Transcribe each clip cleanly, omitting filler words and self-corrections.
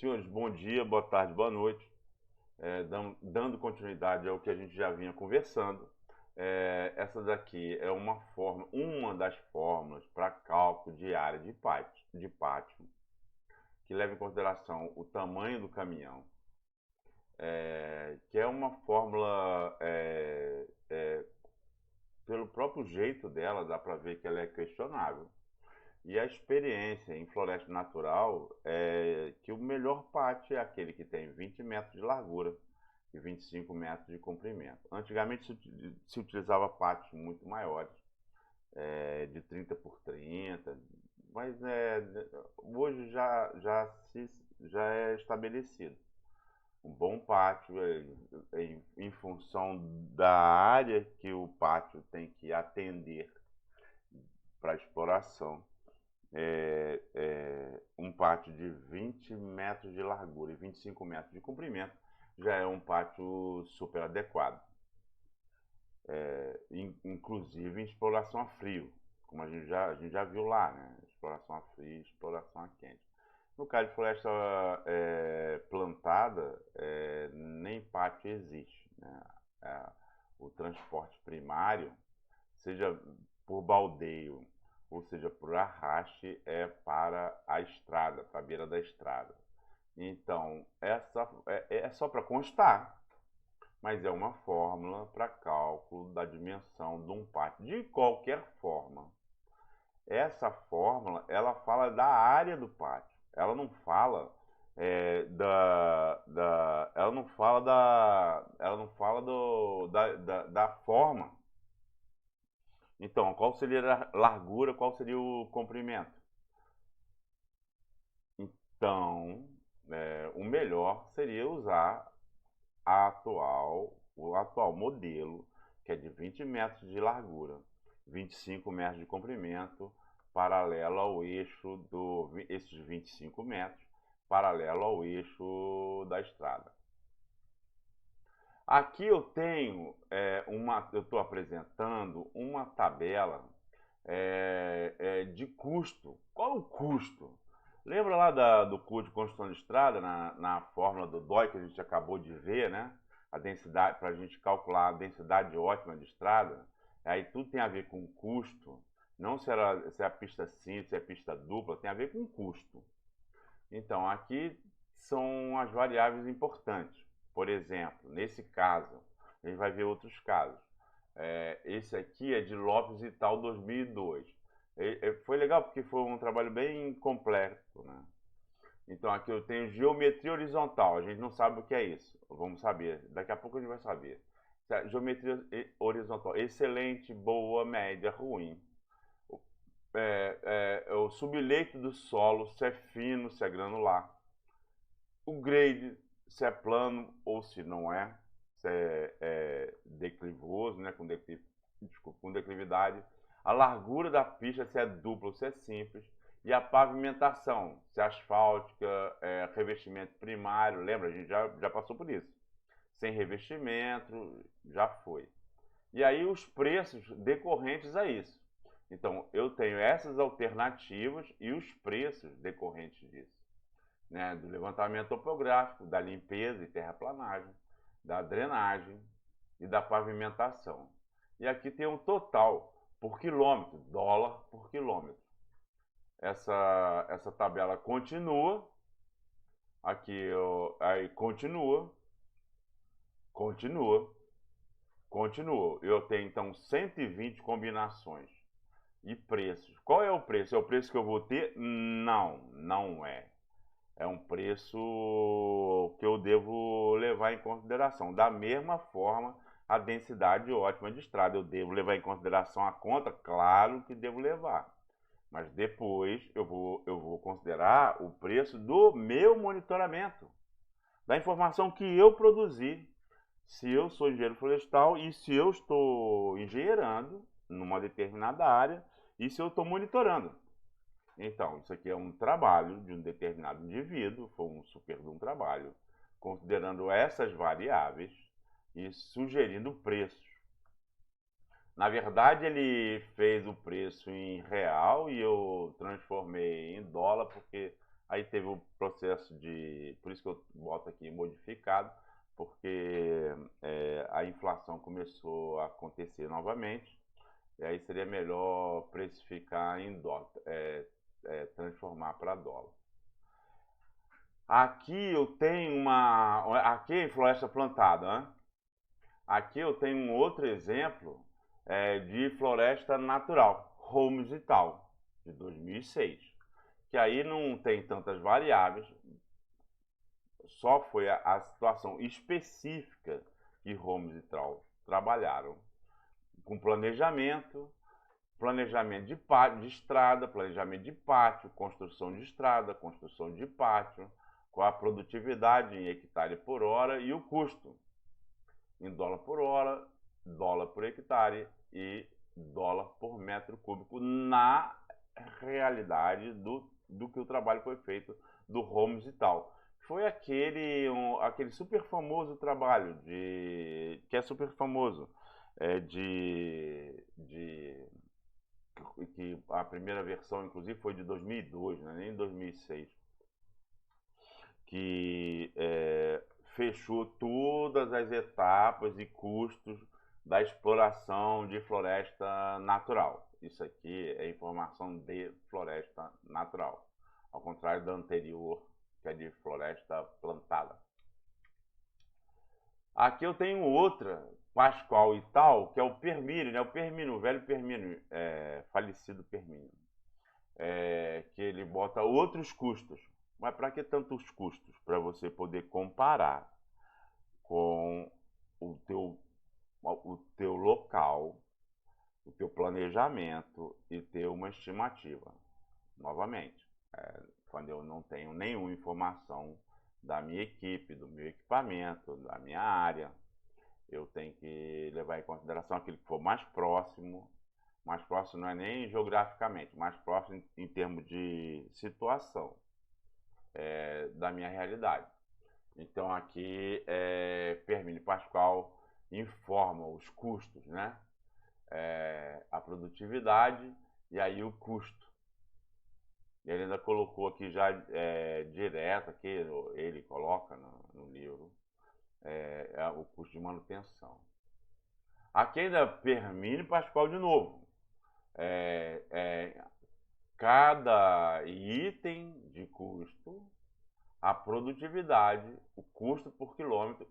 Senhores, bom dia, boa tarde, boa noite. Dando continuidade ao que a gente já vinha conversando, essa daqui é uma das fórmulas para cálculo de área de pátio, que leva em consideração o tamanho do caminhão, que é uma fórmula, pelo próprio jeito dela, dá para ver que ela é questionável. E a experiência em floresta natural é que o melhor pátio é aquele que tem 20 metros de largura e 25 metros de comprimento. Antigamente se utilizava pátios muito maiores, de 30 por 30, mas hoje já é estabelecido. Um bom pátio, em função da área que o pátio tem que atender para exploração, um pátio de 20 metros de largura e 25 metros de comprimento já é um pátio super adequado, inclusive em exploração a frio, como a gente já viu lá, né? Exploração a frio e exploração a quente. No caso de floresta plantada, nem pátio existe, né? O transporte primário, seja por baldeio, ou seja, por arraste, é para a estrada, para a beira da estrada. Então, essa é só para constar, mas é uma fórmula para cálculo da dimensão de um pátio. De qualquer forma, essa fórmula, ela fala da área do pátio. Ela não fala da forma. Então, qual seria a largura, qual seria o comprimento? Então, o melhor seria usar o atual modelo, que é de 20 metros de largura, 25 metros de comprimento, paralelo ao eixo esses 25 metros, paralelo ao eixo da estrada. Aqui eu tenho eu estou apresentando uma tabela de custo. Qual o custo? Lembra lá do custo de construção de estrada, na fórmula do DOI que a gente acabou de ver, né? A densidade, para a gente calcular a densidade ótima de estrada. Aí tudo tem a ver com custo. Não se é a pista simples, se é a pista dupla, tem a ver com custo. Então, aqui são as variáveis importantes. Por exemplo, nesse caso, a gente vai ver outros casos. Esse aqui é de Lopes e Tal 2002. Foi legal porque foi um trabalho bem completo, né? Então aqui eu tenho geometria horizontal. A gente não sabe o que é isso. Vamos saber. Daqui a pouco a gente vai saber. Geometria horizontal. Excelente, boa, média, ruim. O subleito do solo, se é fino, se é granular. O grade, se é plano ou se não é. Se é declivoso, né? Com declividade. A largura da pista, se é dupla ou se é simples. E a pavimentação, se é asfáltica, revestimento primário, lembra? A gente já passou por isso. Sem revestimento, já foi. E aí os preços decorrentes a isso. Então, eu tenho essas alternativas e os preços decorrentes disso. Né? Do levantamento topográfico, da limpeza e terraplanagem, da drenagem e da pavimentação. E aqui tem um total por quilômetro, dólar por quilômetro. Essa tabela continua. Aqui aí continua. Eu tenho então 120 combinações e preços. Qual é o preço? É o preço que eu vou ter? Não é. É um preço que eu devo levar em consideração. Da mesma forma, a densidade ótima de estrada. Eu devo levar em consideração a conta? Claro que devo levar. Mas depois eu vou considerar o preço do meu monitoramento, da informação que eu produzi. Se eu sou engenheiro florestal e se eu estou engenheirando numa determinada área e se eu estou monitorando. Então, isso aqui é um trabalho de um determinado indivíduo, foi um super de um trabalho, considerando essas variáveis e sugerindo preços. Na verdade, ele fez o preço em real e eu transformei em dólar, porque Aí teve o processo de, por isso que eu boto aqui modificado, porque a inflação começou a acontecer novamente, e aí seria melhor precificar em dólar, transformar para dólar. Aqui eu tenho aqui em Floresta Plantada, né? Aqui eu tenho um outro exemplo de floresta natural, Holmes e tal, de 2006. Que aí não tem tantas variáveis, só foi a situação específica que Holmes e tal trabalharam, com planejamento de estrada, planejamento de pátio, construção de estrada, construção de pátio, com a produtividade em hectare por hora e o custo em dólar por hora, dólar por hectare e dólar por metro cúbico na realidade do que o trabalho foi feito do Holmes e tal. Foi aquele super famoso trabalho que é super famoso, que a primeira versão inclusive foi de 2002, né, nem 2006, que fechou todas as etapas e custos da exploração de floresta natural. Isso aqui é informação de floresta natural, ao contrário da anterior, que é de floresta plantada. Aqui eu tenho outra, Pascoal e tal, que é o Permínio, né? O velho Permínio, falecido Permínio, que ele bota outros custos. Mas para que tantos custos? Para você poder comparar com o teu local, o teu planejamento e ter uma estimativa. Novamente, quando eu não tenho nenhuma informação da minha equipe, do meu equipamento, da minha área, eu tenho que levar em consideração aquilo que for mais próximo não é nem geograficamente, mais próximo em termos de situação da minha realidade. Então aqui Permínio Pascoal informa os custos, né? A produtividade e aí o custo. E ele ainda colocou aqui já direto, aqui ele coloca no livro, o custo de manutenção. Aqui ainda Permínio Pascoal de novo. Cada item de custo, a produtividade, o custo por quilômetro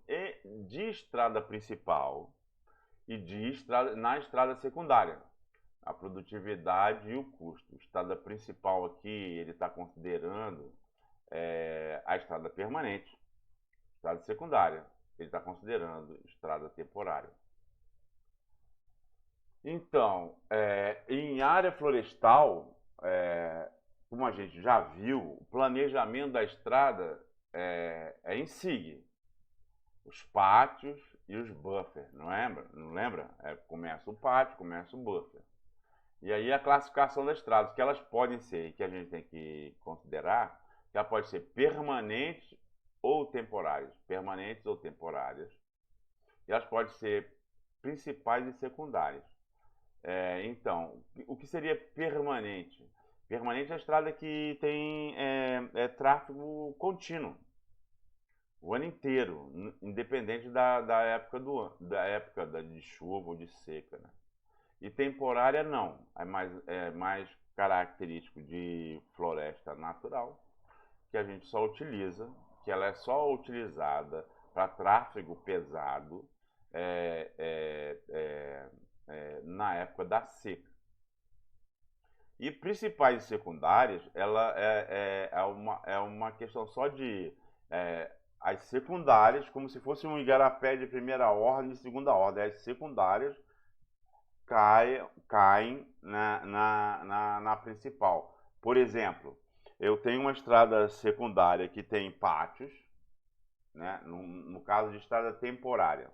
de estrada principal e na estrada secundária. A produtividade e o custo. Estrada principal aqui, ele está considerando a estrada permanente. Estrada secundária, ele está considerando estrada temporária. Então, em área florestal, como a gente já viu, o planejamento da estrada é em SIG. Os pátios e os buffers, não lembra? Não lembra? Começa o pátio, começa o buffer. E aí a classificação das estradas, que elas podem ser, que a gente tem que considerar, que ela pode ser permanentes ou temporárias. Permanentes ou temporárias. E elas podem ser principais e secundárias. Então, o que seria permanente? Permanente é a estrada que tem tráfego contínuo o ano inteiro, independente da época de chuva ou de seca, né? E temporária não, é mais característico de floresta natural, que a gente só utiliza, que ela é só utilizada para tráfego pesado na época da seca. E principais e secundárias, ela é uma questão só de as secundárias, como se fosse um igarapé de primeira ordem e segunda ordem. As secundárias caem na principal. Por exemplo, eu tenho uma estrada secundária que tem pátios, né? No caso de estrada temporária,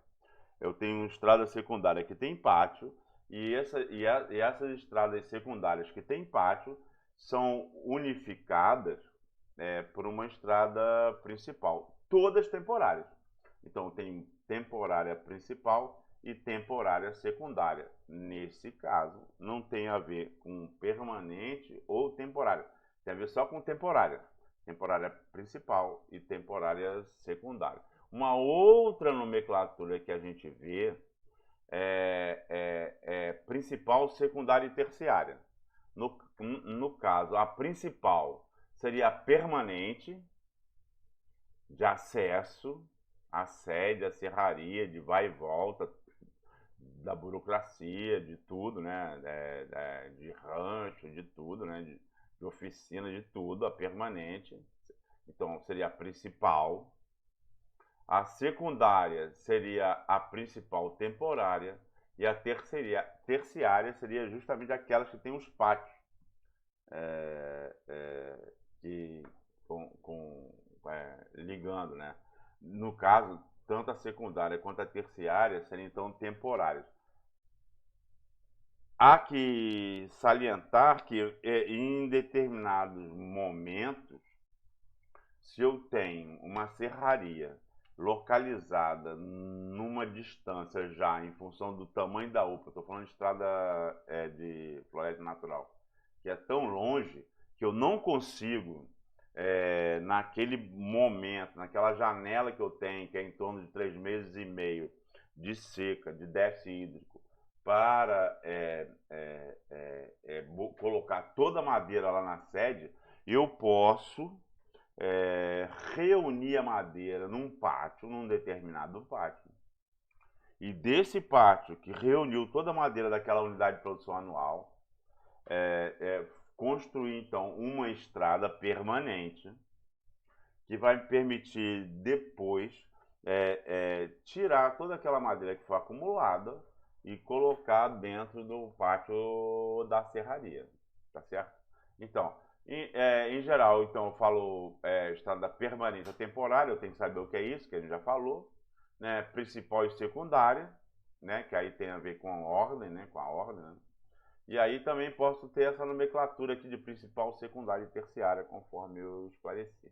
eu tenho uma estrada secundária que tem pátio, e essas estradas secundárias que tem pátio são unificadas por uma estrada principal, todas temporárias. Então tem temporária principal e temporária secundária. Nesse caso, não tem a ver com permanente ou temporária, tem a ver só com temporária. temporária principal e temporária secundária. Uma outra nomenclatura que a gente vê é principal, secundária e terciária. No caso, a principal seria a permanente, de acesso, a sede, a serraria, de vai e volta, da burocracia, de tudo, né? De rancho, de tudo, né? De oficina, de tudo, a permanente. Então, seria a principal. A secundária seria a principal temporária. E a terciária seria justamente aquelas que tem os pátios. Que ligando, né? No caso, tanto a secundária quanto a terciária seriam então temporárias. Há que salientar que em determinados momentos, se eu tenho uma serraria localizada numa distância já em função do tamanho da UPA, estou falando de estrada de floresta natural, que é tão longe que eu não consigo, naquele momento, naquela janela que eu tenho, que é em torno de 3 meses e meio de seca, de déficit hídrico, para colocar toda a madeira lá na sede, eu posso reunir a madeira num pátio, num determinado pátio. E desse pátio que reuniu toda a madeira daquela unidade de produção anual, construir então uma estrada permanente que vai me permitir depois tirar toda aquela madeira que foi acumulada e colocar dentro do pátio da serraria, tá certo? Então, em geral, então eu falo estrada permanente ou temporária, eu tenho que saber o que é isso, que a gente já falou, né? Principal e secundária, né? Que aí tem a ver com a ordem, né? Com a ordem, né? E aí também posso ter essa nomenclatura aqui de principal, secundária e terciária, conforme eu esclareci.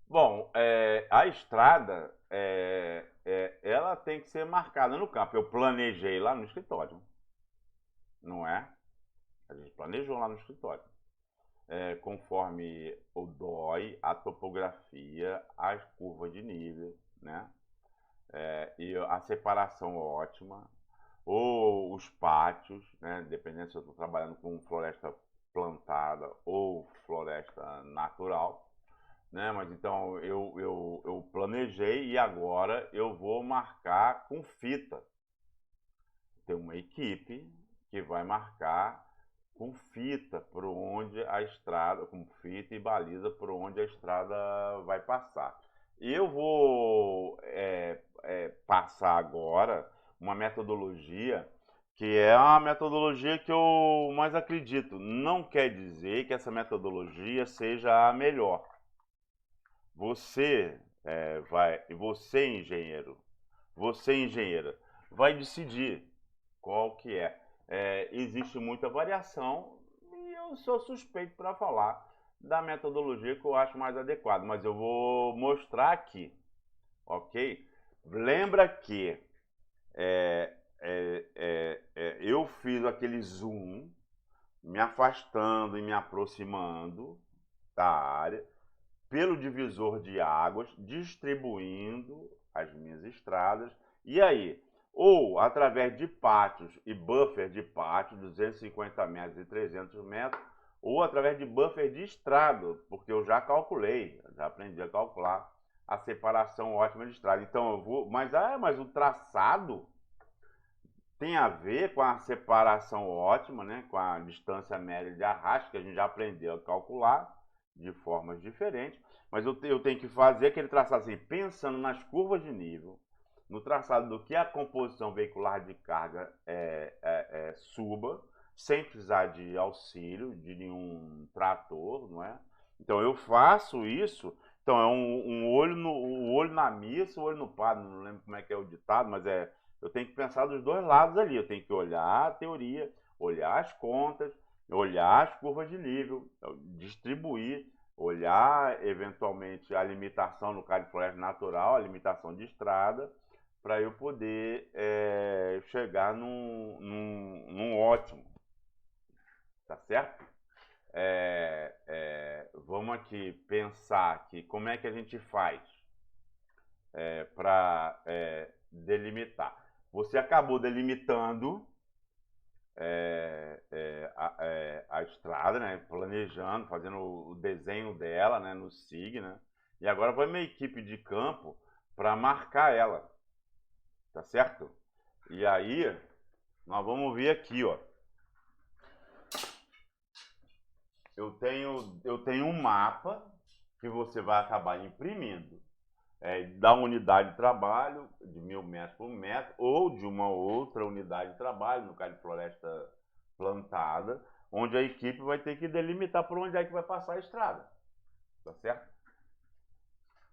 Bom, a estrada, ela tem que ser marcada no campo. Eu planejei lá no escritório, não é? A gente planejou lá no escritório. Conforme o DOI, a topografia, as curvas de nível, né? E a separação ótima, ou os pátios, né? Dependendo se eu estou trabalhando com floresta plantada ou floresta natural. Né? Mas então eu planejei e agora eu vou marcar com fita. Tem uma equipe que vai marcar com fita por onde a estrada, com fita e baliza por onde a estrada vai passar. E eu vou passar agora uma metodologia que é a metodologia que eu mais acredito. Não quer dizer que essa metodologia seja a melhor. Você você engenheiro, você engenheira, vai decidir qual que é. Existe muita variação e eu sou suspeito para falar da metodologia que eu acho mais adequada, mas eu vou mostrar aqui, ok? Lembra que eu fiz aquele zoom, me afastando e me aproximando da área, pelo divisor de águas, distribuindo as minhas estradas. E aí, ou através de pátios e buffer de pátio, 250 metros e 300 metros, ou através de buffer de estrada, porque eu já calculei, já aprendi a calcular a separação ótima de estrada. Então eu vou, mas o traçado tem a ver com a separação ótima, né, com a distância média de arrasto, que a gente já aprendeu a calcular de formas diferentes, mas eu tenho que fazer aquele traçado assim, pensando nas curvas de nível, no traçado do que a composição veicular de carga suba, sem precisar de auxílio de nenhum trator, não é? Então eu faço isso, então é um olho na missa, um olho no padre, não lembro como é que é o ditado, mas eu tenho que pensar dos dois lados ali, eu tenho que olhar a teoria, olhar as contas, olhar as curvas de nível, distribuir, olhar eventualmente a limitação no caso de floresta natural, a limitação de estrada, para eu poder chegar num ótimo, tá certo? vamos aqui pensar aqui como é que a gente faz para delimitar. Você acabou delimitando a estrada, né? Planejando, fazendo o desenho dela, né? No SIG, né? E agora vai uma equipe de campo para marcar ela, tá certo? E aí nós vamos ver aqui, ó. Eu tenho um mapa que você vai acabar imprimindo da unidade de trabalho de 1000 metros por metro ou de uma outra unidade de trabalho, no caso de floresta plantada, onde a equipe vai ter que delimitar por onde é que vai passar a estrada, tá certo?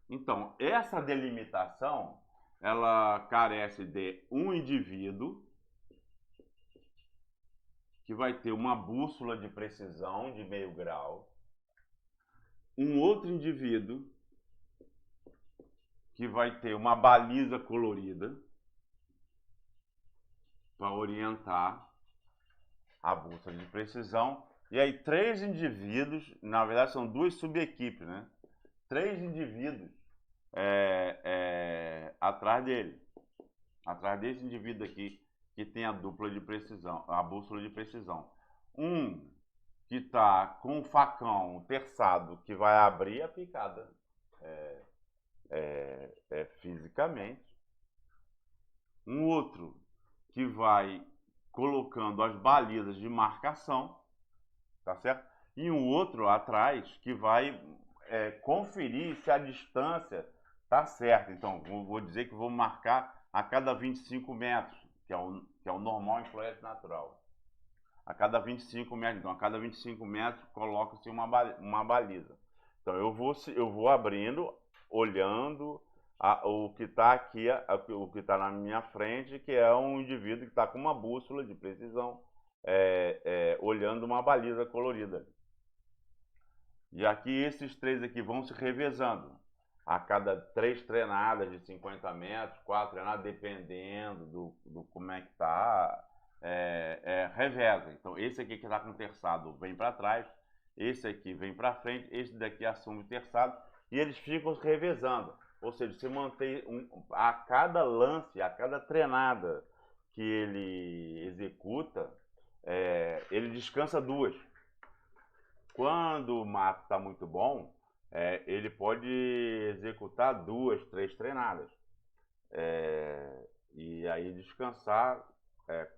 Então, essa delimitação, ela carece de um indivíduo que vai ter uma bússola de precisão de meio grau, um outro indivíduo que vai ter uma baliza colorida para orientar a bússola de precisão, e aí 3 indivíduos, na verdade são 2 subequipes, né? 3 indivíduos atrás dele, atrás desse indivíduo aqui que tem a dupla de precisão, a bússola de precisão. Um que está com o facão terçado que vai abrir a picada fisicamente. Um outro que vai colocando as balizas de marcação, tá certo? E um outro atrás que vai conferir se a distância tá certa. Então, vou dizer que vou marcar a cada 25 metros, que é o normal em floresta natural. A cada 25 metros, então a cada 25 metros coloca-se uma baliza. Então eu vou abrindo, olhando o que está aqui, o que está na minha frente, que é um indivíduo que está com uma bússola de precisão, olhando uma baliza colorida. E aqui esses 3 aqui vão se revezando. A cada 3 treinadas de 50 metros, 4 treinadas, dependendo do como é que está, reveza. Então esse aqui que está com terçado vem para trás, esse aqui vem para frente, esse daqui assume o terçado e eles ficam se revezando. Ou seja, se mantém a cada lance, a cada treinada que ele executa, ele descansa 2. Quando o mato está muito bom, ele pode executar 2, 3 treinadas. E aí descansar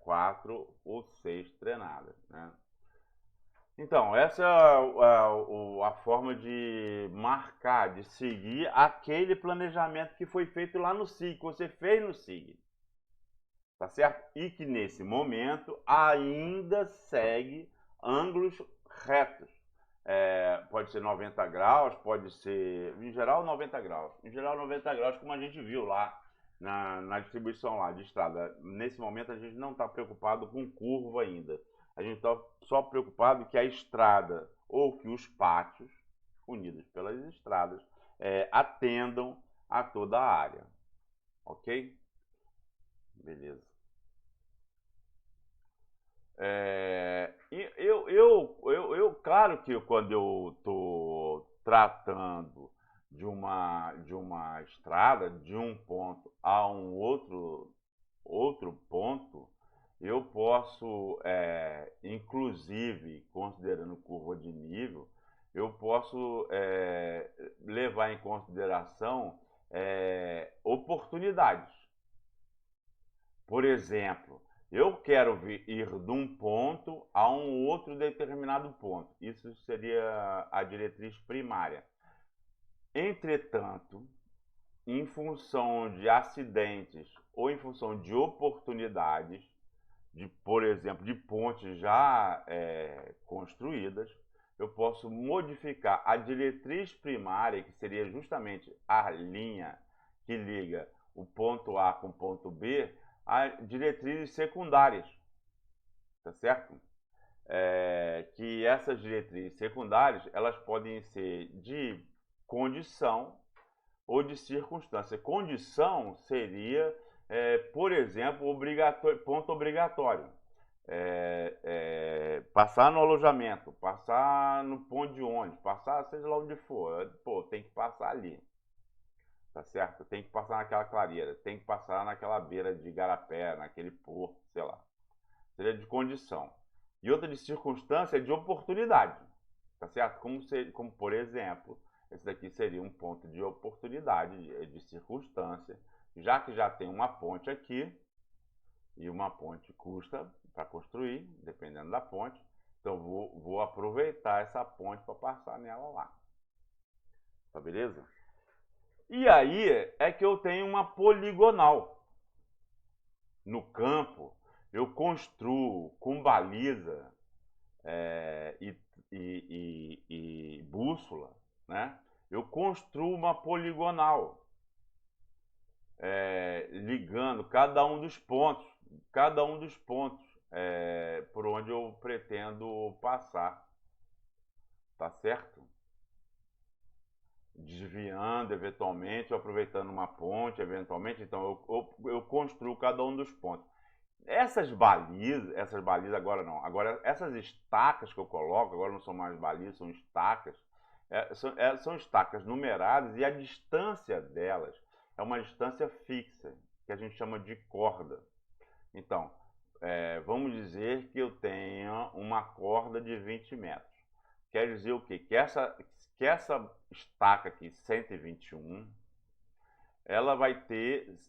4 ou 6 treinadas, né? Então, essa é a forma de marcar, de seguir aquele planejamento que foi feito lá no SIG, que você fez no SIG, tá certo? E que nesse momento ainda segue ângulos retos. Pode ser 90 graus, pode ser, em geral, 90 graus. Em geral, 90 graus, como a gente viu lá na distribuição lá de estrada. Nesse momento, a gente não está preocupado com curva ainda. A gente está só preocupado que a estrada ou que os pátios, unidos pelas estradas, atendam a toda a área. Ok? Beleza. Claro que quando eu estou tratando de uma estrada, de um ponto a um outro ponto, eu posso, inclusive, considerando curva de nível, eu posso levar em consideração oportunidades. Por exemplo, eu quero ir de um ponto a um outro determinado ponto. Isso seria a diretriz primária. Entretanto, em função de acidentes ou em função de oportunidades, por exemplo, de pontes já construídas, eu posso modificar a diretriz primária, que seria justamente a linha que liga o ponto A com o ponto B, a diretrizes secundárias, tá certo? Que essas diretrizes secundárias, elas podem ser de condição ou de circunstância. Condição seria, por exemplo, ponto obrigatório. passar no alojamento, passar no ponto de ônibus, passar seja lá onde for, pô, tem que passar ali, tá certo? Tem que passar naquela clareira, tem que passar naquela beira de igarapé, naquele porto, sei lá. Seria de condição. E outra de circunstância é de oportunidade, tá certo? Como por exemplo, esse daqui seria um ponto de oportunidade, de circunstância, já que já tem uma ponte aqui, e uma ponte custa para construir, dependendo da ponte, então vou aproveitar essa ponte para passar nela lá. Tá beleza? E aí é que eu tenho uma poligonal. No campo, eu construo com baliza e bússola, né? Eu construo uma poligonal, ligando cada um dos pontos por onde eu pretendo passar, tá certo? Desviando eventualmente, aproveitando uma ponte eventualmente, então eu construo cada um dos pontos. Essas balizas agora não, agora essas estacas que eu coloco, agora não são mais balizas, são estacas, são estacas numeradas e a distância delas é uma distância fixa, que a gente chama de corda. Então, vamos dizer que eu tenha uma corda de 20 metros. Quer dizer o quê? Que essa estaca aqui, 121, ela vai ter,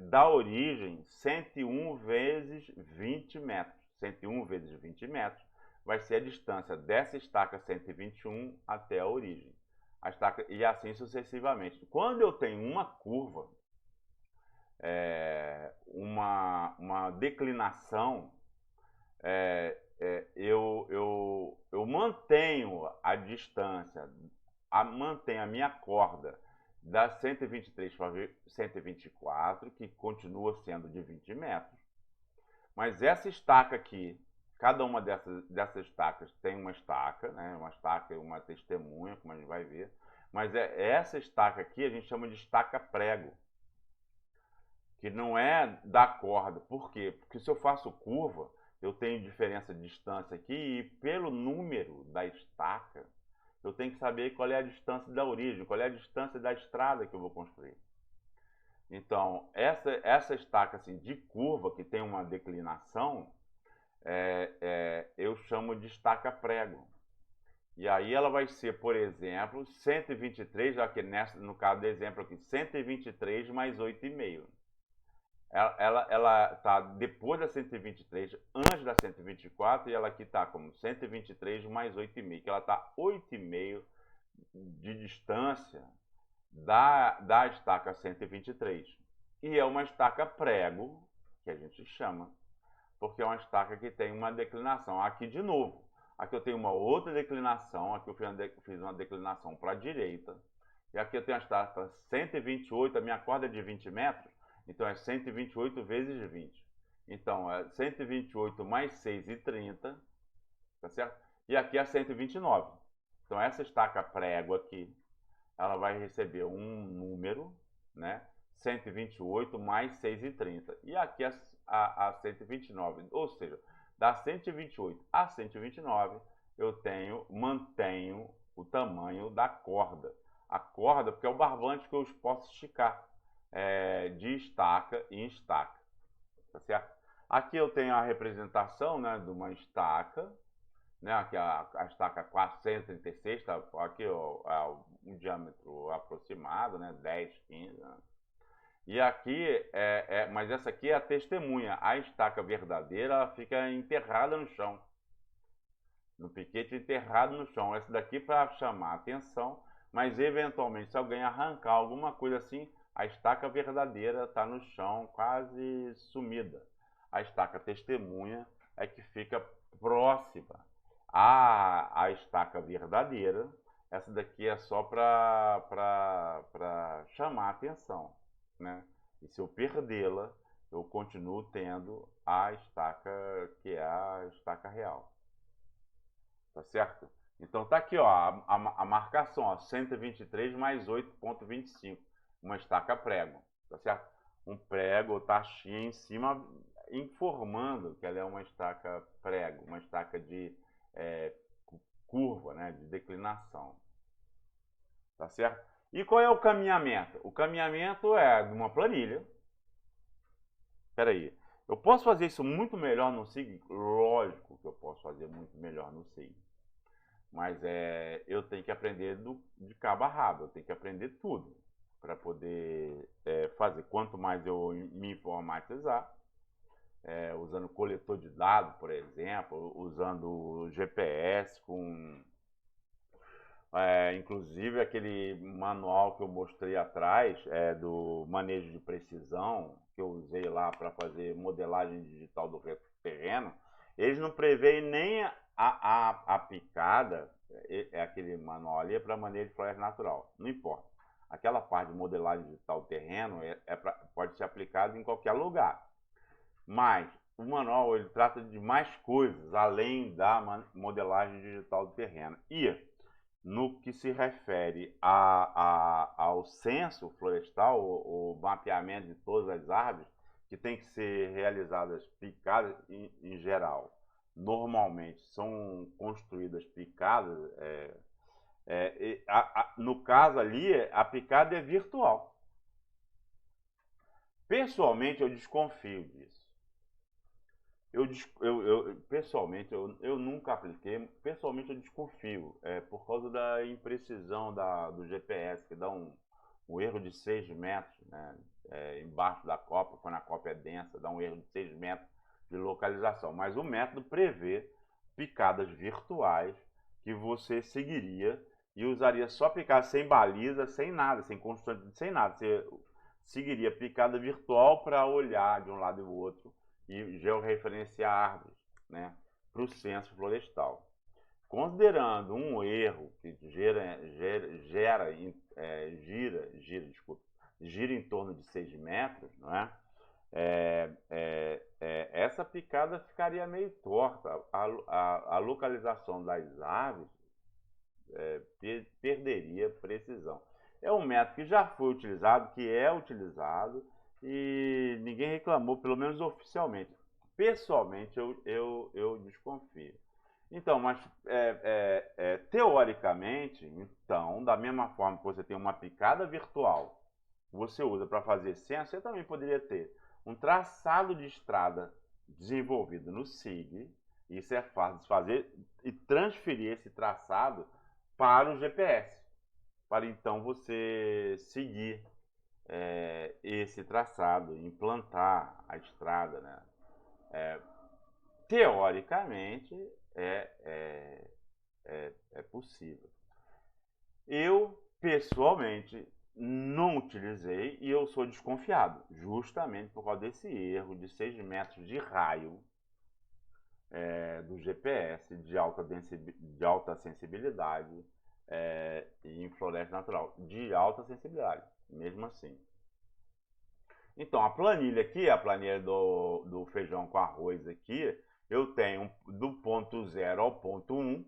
da origem, 101 vezes 20 metros. 101 vezes 20 metros vai ser a distância dessa estaca 121 até a origem. A estaca, e assim sucessivamente. Quando eu tenho uma curva, uma declinação, eu mantenho a distância, mantenho a minha corda da 123 para 124, que continua sendo de 20 metros. Mas essa estaca aqui, cada uma dessas estacas tem uma estaca, né? Uma estaca e uma testemunha, como a gente vai ver. Mas essa estaca aqui a gente chama de estaca prego, que não é da corda. Por quê? Porque se eu faço curva, eu tenho diferença de distância aqui e pelo número da estaca, eu tenho que saber qual é a distância da origem, qual é a distância da estrada que eu vou construir. Então, essa estaca assim, de curva, que tem uma declinação, eu chamo de estaca prego. E aí ela vai ser, por exemplo, 123, aqui no caso do exemplo aqui, 123 mais 8,5. Ela está depois da 123, antes da 124, e ela aqui está como 123 mais 8,5, que ela está 8,5 de distância da estaca 123. E é uma estaca prego, que a gente chama, porque é uma estaca que tem uma declinação. Aqui de novo, aqui eu tenho uma outra declinação, aqui eu fiz uma declinação para a direita, e aqui eu tenho a estaca 128, a minha corda é de 20 metros, então é 128 vezes 20. Então é 128 mais 6,30, tá certo? E aqui é 129. Então essa estaca prego aqui, ela vai receber um número, né? 128 mais 6,30. E aqui a 129. Ou seja, da 128 a 129, eu mantenho o tamanho da corda. A corda, porque é o barbante que eu posso esticar de estaca em estaca. Tá certo? Aqui eu tenho a representação, né, de uma estaca, né, aqui a estaca 436, tá? Aqui ó, um diâmetro aproximado, né, 10, 15. Né? E aqui, mas essa aqui é a testemunha. A estaca verdadeira ela fica enterrada no chão. No piquete enterrado no chão. Essa daqui para chamar a atenção, mas eventualmente se alguém arrancar alguma coisa assim, a estaca verdadeira está no chão, quase sumida. A estaca testemunha é que fica próxima à estaca verdadeira. Essa daqui é só para chamar a atenção, né? E se eu perdê-la, eu continuo tendo a estaca que é a estaca real. Tá certo? Então tá aqui, ó, a marcação, ó, 123 mais 8,25, uma estaca prego, tá certo? Um prego ou taxinha em cima, informando que ela é uma estaca prego, uma estaca de curva, né, de declinação. Tá certo? E qual é o caminhamento? O caminhamento é de uma planilha. Espera aí. Eu posso fazer isso muito melhor no SIG? Lógico que eu posso fazer muito melhor no SIG. Mas eu tenho que aprender de cabo a rabo, eu tenho que aprender tudo para poder fazer. Quanto mais eu me informatizar, usando coletor de dados, por exemplo, usando GPS, inclusive aquele manual que eu mostrei atrás, do manejo de precisão, que eu usei lá para fazer modelagem digital do terreno, eles não preveem nem a picada, aquele manual ali é para manejo de floresta natural, não importa. Aquela parte de modelagem digital do terreno pode ser aplicada em qualquer lugar. Mas o manual ele trata de mais coisas, além da modelagem digital do terreno. E no que se refere ao censo florestal, o mapeamento de todas as árvores, que tem que ser realizadas picadas em geral. Normalmente são construídas picadas, no caso ali, a picada é virtual. Pessoalmente, eu desconfio disso. Pessoalmente, eu nunca apliquei. Pessoalmente, eu desconfio. Por causa da imprecisão do GPS, que dá um erro de 6 metros, né? Embaixo da copa, quando a copa é densa, dá um erro de 6 metros de localização. Mas o método prevê picadas virtuais que você seguiria e usaria só picada sem baliza, sem nada, sem constante, sem nada. Você seguiria picada virtual para olhar de um lado e do outro e georreferenciar árvores, né, para o censo florestal. Considerando um erro que gira em torno de 6 metros, não é? Essa picada ficaria meio torta. A localização das aves perderia precisão. É um método que já foi utilizado, que é utilizado, e ninguém reclamou, pelo menos oficialmente. Pessoalmente, eu desconfio. Então, mas teoricamente, então, da mesma forma que você tem uma picada virtual, você usa para fazer censo, você também poderia ter um traçado de estrada desenvolvido no SIG. Isso é fácil de fazer e transferir esse traçado para o GPS, para então você seguir esse traçado, implantar a estrada, né? Teoricamente é possível. Eu, pessoalmente, não utilizei e eu sou desconfiado, justamente por causa desse erro de 6 metros de raio do GPS de alta sensibilidade em floresta natural, de alta sensibilidade, mesmo assim. Então, a planilha aqui, a planilha do feijão com arroz aqui, eu tenho do ponto 0 ao ponto 1.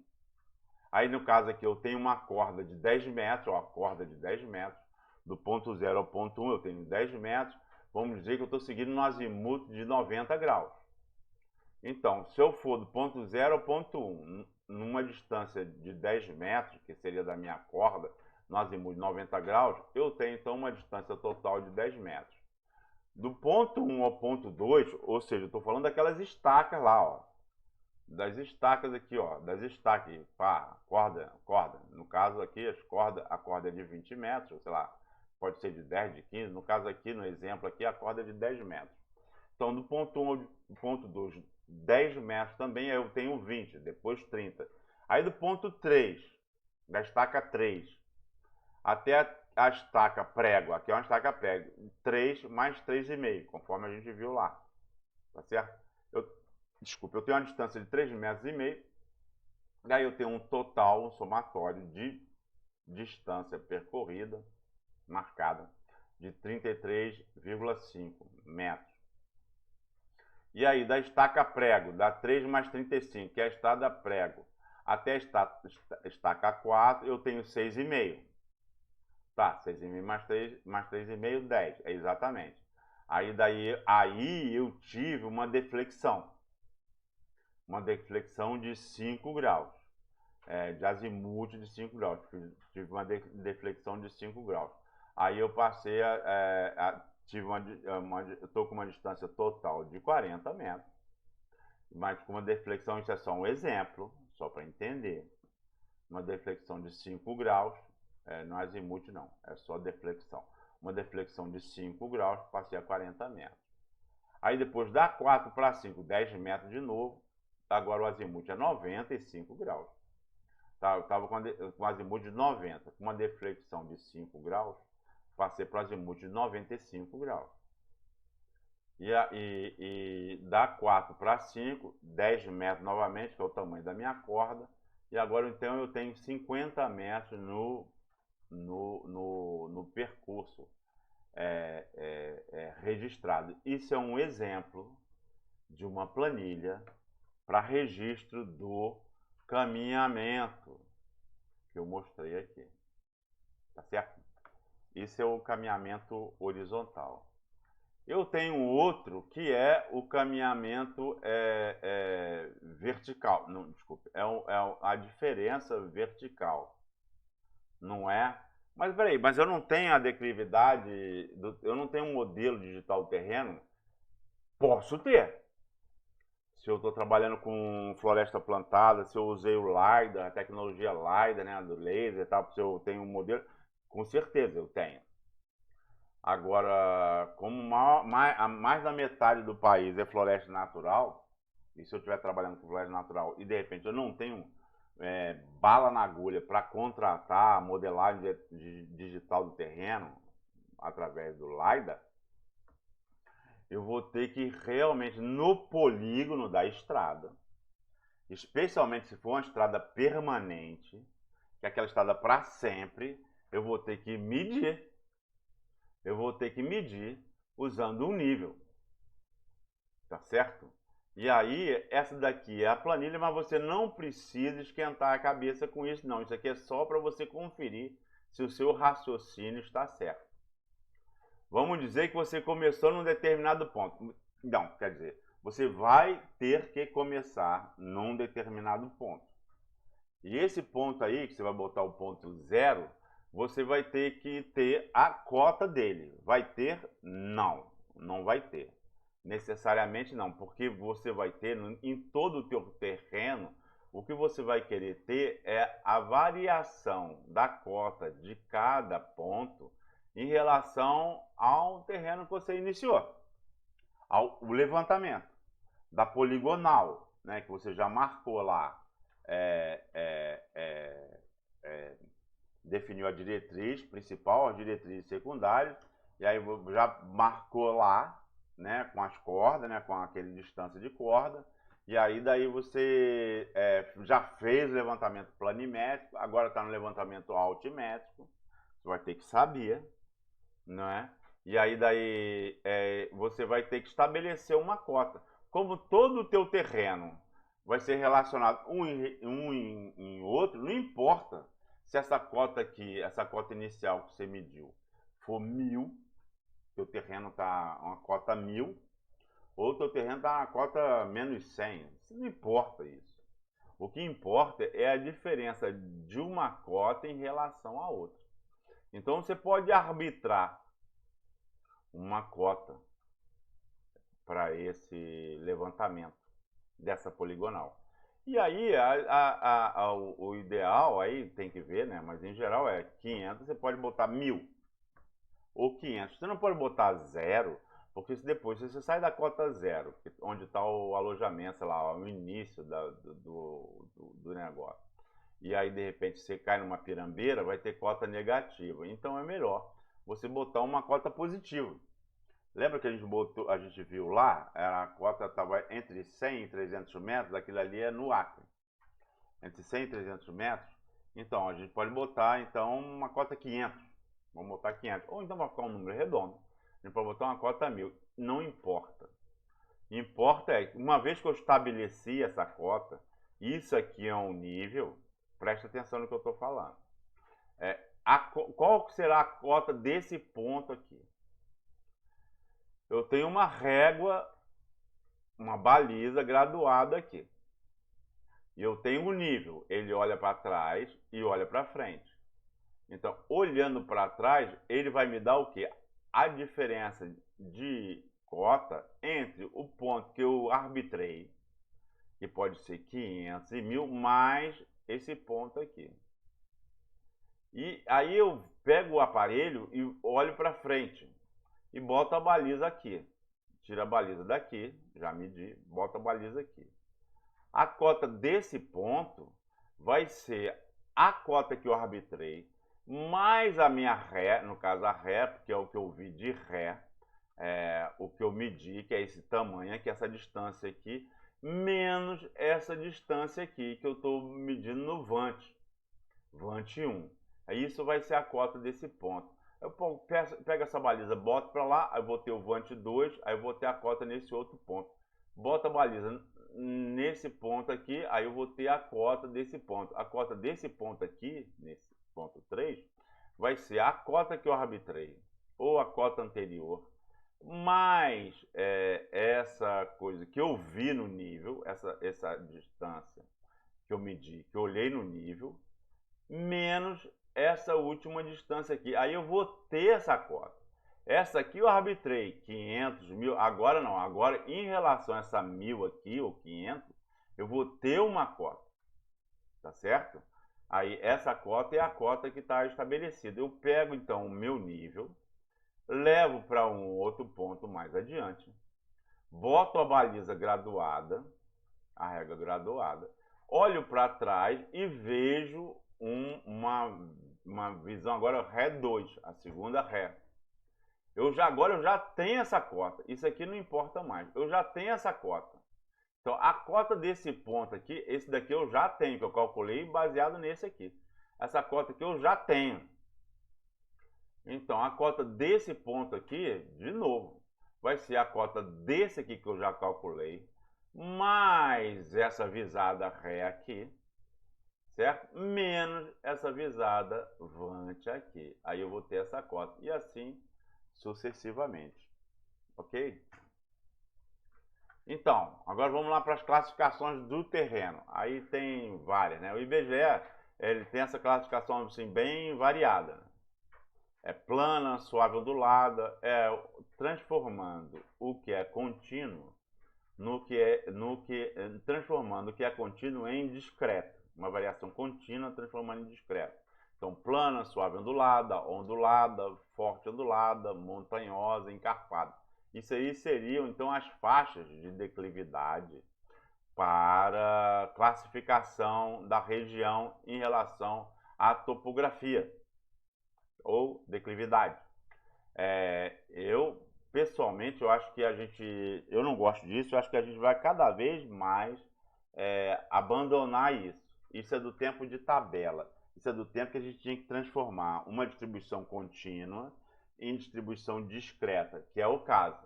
Aí, no caso aqui, eu tenho uma corda de 10 metros, ó, a corda de 10 metros. Do ponto 0 ao ponto 1, eu tenho 10 metros. Vamos dizer que eu estou seguindo um azimuth de 90 graus. Então, se eu for do ponto 0 ao ponto 1, numa distância de 10 metros, que seria da minha corda, no azimuth de 90 graus, eu tenho então uma distância total de 10 metros. Do ponto 1 ao ponto 2, ou seja, eu estou falando daquelas estacas lá, ó. Das estacas aqui, ó. Das estacas, pá, corda. No caso aqui, a corda é de 20 metros, sei lá, pode ser de 10, de 15. No caso aqui, no exemplo aqui, a corda é de 10 metros. Então, do ponto 1 ao ponto 2, 10 metros também, eu tenho 20, depois 30. Aí do ponto 3, da estaca 3, até a estaca prego, aqui é uma estaca prego, 3 mais 3,5, conforme a gente viu lá, tá certo? Desculpa, eu tenho uma distância de 3,5 metros, daí eu tenho um total, um somatório de distância percorrida, marcada, de 33,5 metros. E aí, da estaca prego, dá 3 mais 35, que é a estada prego, até a estaca 4, eu tenho 6,5. Tá, 6,5 mais 3,5, 10, exatamente. Aí eu tive uma deflexão de 5 graus, de azimuth de 5 graus, tive uma deflexão de 5 graus. Aí eu passei eu estou com uma distância total de 40 metros, mas com uma deflexão, isso é só um exemplo, só para entender. Uma deflexão de 5 graus, não é azimuth não, é só deflexão. Uma deflexão de 5 graus, passei a 40 metros. Aí depois dá 4 para 5, 10 metros de novo, agora o azimuth é 95 graus. Eu estava com azimuth de 90, com uma deflexão de 5 graus, passei para o azimuth de 95 graus. E dá 4 para 5, 10 metros novamente, que é o tamanho da minha corda. E agora então eu tenho 50 metros no percurso registrado. Isso é um exemplo de uma planilha para registro do caminhamento que eu mostrei aqui. Tá certo? Isso é o caminhamento horizontal. Eu tenho outro que é o caminhamento vertical. Não, desculpe, é a diferença vertical. Não é? Mas peraí, mas eu não tenho a declividade, eu não tenho um modelo digital do terreno? Posso ter. Se eu estou trabalhando com floresta plantada, se eu usei o LiDAR, a tecnologia LiDAR, né, do laser e tal, se eu tenho um modelo, com certeza eu tenho. Agora, como mais da metade do país é floresta natural, e se eu estiver trabalhando com floresta natural e de repente eu não tenho bala na agulha para contratar a modelagem digital do terreno através do LiDAR, eu vou ter que realmente no polígono da estrada, especialmente se for uma estrada permanente, que é aquela estrada para sempre, eu vou ter que medir. Eu vou ter que medir usando um nível. Tá certo? E aí, essa daqui é a planilha, mas você não precisa esquentar a cabeça com isso, não. Isso aqui é só para você conferir se o seu raciocínio está certo. Vamos dizer que você começou num determinado ponto. Não, quer dizer, você vai ter que começar num determinado ponto. E esse ponto aí, que você vai botar o ponto 0, você vai ter que ter a cota dele. Vai ter? Não, não vai ter. Necessariamente não, porque você vai ter em todo o teu terreno, o que você vai querer ter é a variação da cota de cada ponto em relação ao terreno que você iniciou, o levantamento da poligonal, né, que você já marcou lá, definiu a diretriz principal, as diretrizes secundárias, e aí já marcou lá, né, com as cordas, né, com aquele distância de corda, e aí daí você já fez o levantamento planimétrico, agora está no levantamento altimétrico, você vai ter que saber, não é? E aí daí você vai ter que estabelecer uma cota. Como todo o teu terreno vai ser relacionado um em outro, não importa se essa cota aqui, essa cota inicial que você mediu for 1000, teu terreno está uma cota 1000, ou teu terreno está uma cota menos 100, não importa isso. O que importa é a diferença de uma cota em relação à outra. Então você pode arbitrar uma cota para esse levantamento dessa poligonal. E aí, o ideal aí tem que ver, né? Mas em geral é 500, você pode botar 1000 ou 500. Você não pode botar 0, porque se depois você sai da cota 0, onde está o alojamento, sei lá, o início do negócio, e aí de repente você cai numa pirambeira, vai ter cota negativa. Então é melhor você botar uma cota positiva. Lembra que a gente viu lá, a cota estava entre 100 e 300 metros, aquilo ali é no Acre. Entre 100 e 300 metros, então a gente pode botar então uma cota 500. Vamos botar 500. Ou então vai ficar um número redondo. A gente pode botar uma cota 1000. Não importa. Importa é que uma vez que eu estabeleci essa cota, isso aqui é um nível, presta atenção no que eu estou falando. Qual será a cota desse ponto aqui? eu tenho uma régua, uma baliza graduada aqui. E eu tenho um nível, ele olha para trás e olha para frente. Então, olhando para trás, ele vai me dar o quê? A diferença de cota entre o ponto que eu arbitrei, que pode ser 500 e 1000, mais esse ponto aqui. E aí eu pego o aparelho e olho para frente e boto a baliza aqui. Tira a baliza daqui, já medi, boto a baliza aqui. A cota desse ponto vai ser a cota que eu arbitrei, mais a minha ré, no caso a ré, porque é o que eu vi de ré, o que eu medi, que é esse tamanho aqui, essa distância aqui, menos essa distância aqui que eu estou medindo no Vant 1. Aí isso vai ser a cota desse ponto. Eu pego essa baliza, boto para lá, aí eu vou ter o Vant 2, aí eu vou ter a cota nesse outro ponto. Boto a baliza nesse ponto aqui, aí eu vou ter a cota desse ponto. A cota desse ponto aqui, nesse ponto 3, vai ser a cota que eu arbitrei, ou a cota anterior, mais essa coisa que eu vi no nível, essa distância que eu medi, que eu olhei no nível, menos essa última distância aqui. Aí eu vou ter essa cota. Essa aqui eu arbitrei 500, 1000, agora não, agora em relação a essa 1000 aqui, ou 500, eu vou ter uma cota, tá certo? Aí essa cota é a cota que está estabelecida. Eu pego então o meu nível, levo para um outro ponto mais adiante, boto a baliza graduada, a régua graduada, olho para trás e vejo uma visão agora Ré 2, a segunda Ré. Agora eu já tenho essa cota. Isso aqui não importa mais. Eu já tenho essa cota. Então, a cota desse ponto aqui, esse daqui eu já tenho, que eu calculei baseado nesse aqui. Essa cota aqui eu já tenho. Então, a cota desse ponto aqui, de novo, vai ser a cota desse aqui que eu já calculei, mais essa visada Ré aqui, certo? Menos essa visada Vant aqui. Aí eu vou ter essa cota. E assim sucessivamente. Ok? Então, agora vamos lá para as classificações do terreno. Aí tem várias, né? O IBGE, ele tem essa classificação assim, bem variada. É plana, suave ondulada, transformando o que é contínuo transformando o que é contínuo em discreto. Uma variação contínua transformando em discreto. Então, plana, suave ondulada, forte ondulada, montanhosa, encarpada. Isso aí seriam, então, as faixas de declividade para classificação da região em relação à topografia ou declividade. Pessoalmente, eu acho que eu não gosto disso, eu acho que a gente vai cada vez mais abandonar isso. Isso é do tempo de tabela. Isso é do tempo que a gente tinha que transformar uma distribuição contínua em distribuição discreta, que é o caso.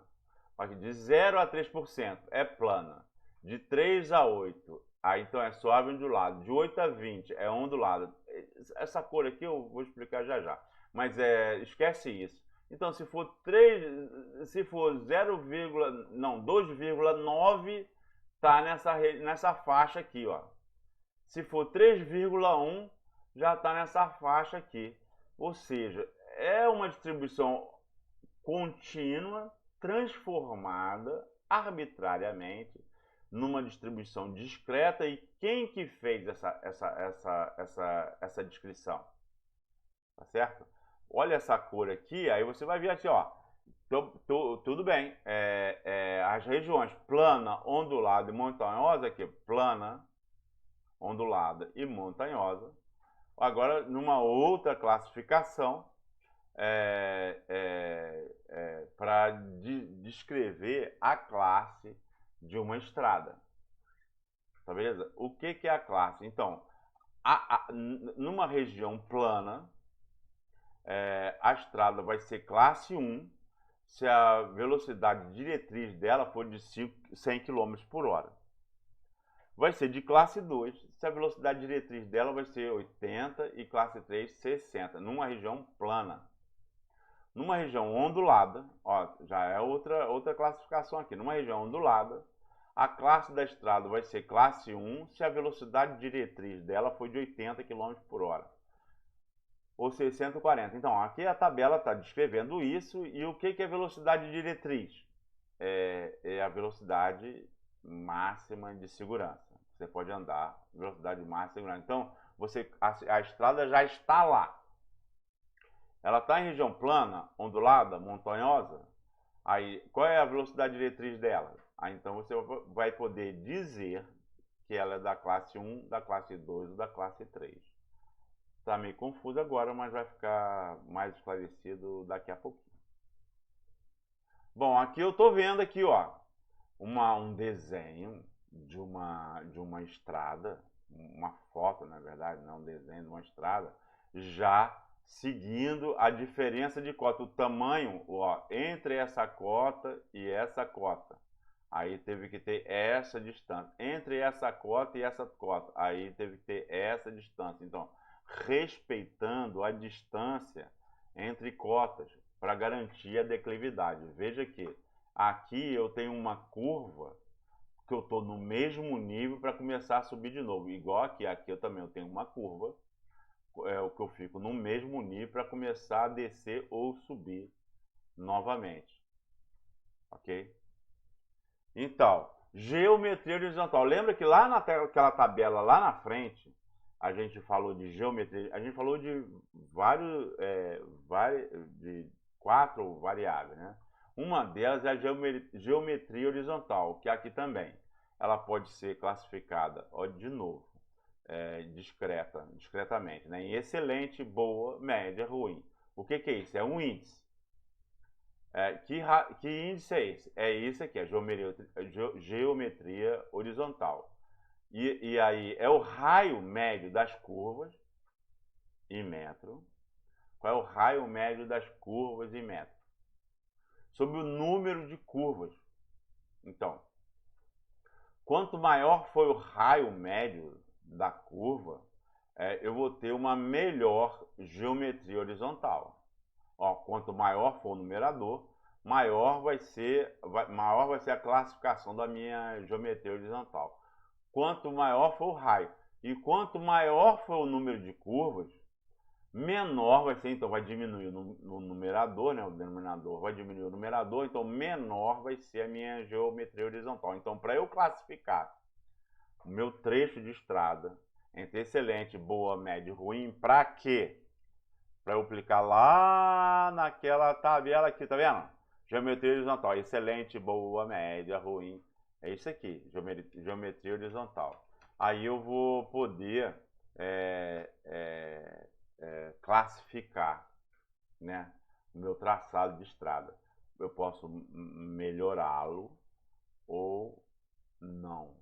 De 0 a 3% é plana. De 3 a 8, aí então é suave ondulado. De 8 a 20 é ondulado. Essa cor aqui eu vou explicar já já. Mas esquece isso. Então, se for 2,9, tá nessa faixa aqui, ó. Se for 3,1, já está nessa faixa aqui. Ou seja, é uma distribuição contínua, transformada arbitrariamente numa distribuição discreta. E quem que fez essa descrição? Tá certo? Olha essa cor aqui, aí você vai ver aqui, ó. Tudo bem. As regiões plana, ondulada e montanhosa aqui, plana, ondulada e montanhosa. Agora, numa outra classificação, para descrever a classe de uma estrada. Tá beleza? O que é a classe? Então, numa região plana, a estrada vai ser classe 1 se a velocidade diretriz dela for de 100 km por hora. Vai ser de classe 2 se a velocidade diretriz dela vai ser 80 e classe 3 60, numa região plana. Numa região ondulada, ó, já é outra classificação aqui. Numa região ondulada, a classe da estrada vai ser classe 1 se a velocidade diretriz dela for de 80 km por hora. Ou 640. Então, aqui a tabela está descrevendo isso. E o que é velocidade diretriz? É a velocidade máxima de segurança. Você pode andar velocidade máxima de segurança. Então, a estrada já está lá. Ela está em região plana, ondulada, montanhosa. Aí, qual é a velocidade diretriz dela? Aí, então, você vai poder dizer que ela é da classe 1, da classe 2 ou da classe 3. Está meio confuso agora, mas vai ficar mais esclarecido daqui a pouquinho. Bom, aqui eu estou vendo aqui, ó, um desenho de uma estrada, uma foto, na verdade, não um desenho de uma estrada, já seguindo a diferença de cota, o tamanho, ó, entre essa cota e essa cota. Aí teve que ter essa distância. Entre essa cota e essa cota, aí teve que ter essa distância. Então, respeitando a distância entre cotas para garantir a declividade. Veja que aqui eu tenho uma curva que eu estou no mesmo nível para começar a subir de novo. Igual aqui eu também tenho uma curva, o que eu fico no mesmo nível para começar a descer ou subir novamente. Ok? Então, geometria horizontal. Lembra que lá naquela tabela lá na frente, a gente falou de geometria, a gente falou de de 4 variáveis, né? Uma delas é a geometria horizontal, que aqui também. Ela pode ser classificada, ó, de novo, discretamente, né? Em excelente, boa, média, ruim. O que é isso? É um índice. Que índice é esse? É isso aqui, a geometria horizontal. E aí é o raio médio das curvas em metro. Qual é o raio médio das curvas em metro? Sobre o número de curvas. Então, quanto maior for o raio médio da curva, eu vou ter uma melhor geometria horizontal. Ó, quanto maior for o numerador, maior vai ser a classificação da minha geometria horizontal. Quanto maior for o raio. E quanto maior for o número de curvas, menor vai ser, então vai diminuir no numerador, né? O denominador vai diminuir o numerador, então menor vai ser a minha geometria horizontal. Então, para eu classificar o meu trecho de estrada entre excelente, boa, média e ruim, para quê? Para eu aplicar lá naquela tabela aqui, tá vendo? Geometria horizontal, excelente, boa, média, ruim. É isso aqui, geometria horizontal. Aí eu vou poder classificar, né, o meu traçado de estrada. Eu posso melhorá-lo ou não.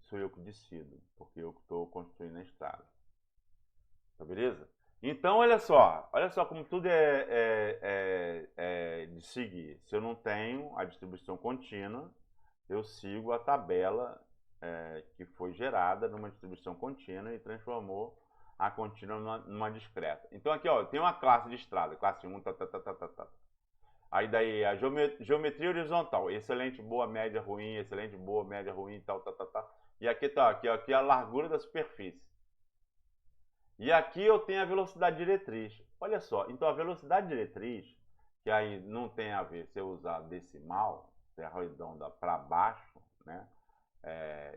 Sou eu que decido, porque eu que estou construindo a estrada. Tá beleza? Então, olha só como tudo é de seguir. Se eu não tenho a distribuição contínua, eu sigo a tabela que foi gerada numa distribuição contínua e transformou a contínua numa discreta. Então aqui, ó, tem uma classe de estrada, classe 1, Aí daí a geometria horizontal, excelente, boa, média, ruim, excelente, boa, média, ruim, tal. E aqui tá, aqui a largura da superfície. E aqui eu tenho a velocidade diretriz. Olha só, então a velocidade diretriz, que aí não tem a ver se eu usar decimal, se é arredonda para baixo, né?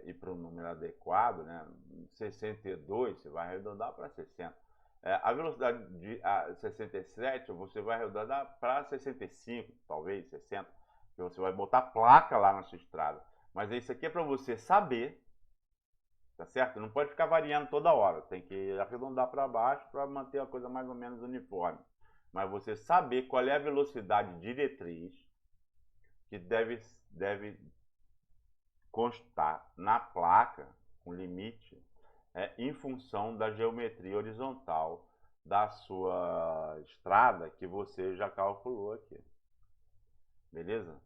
E para um número adequado, né? 62, você vai arredondar para 60. A velocidade de 67, você vai arredondar para 65, talvez 60, que você vai botar placa lá na sua estrada. Mas isso aqui é para você saber, tá certo? Não pode ficar variando toda hora, tem que arredondar para baixo para manter a coisa mais ou menos uniforme. Mas você saber qual é a velocidade diretriz que deve constar na placa, com limite, em função da geometria horizontal da sua estrada que você já calculou aqui. Beleza?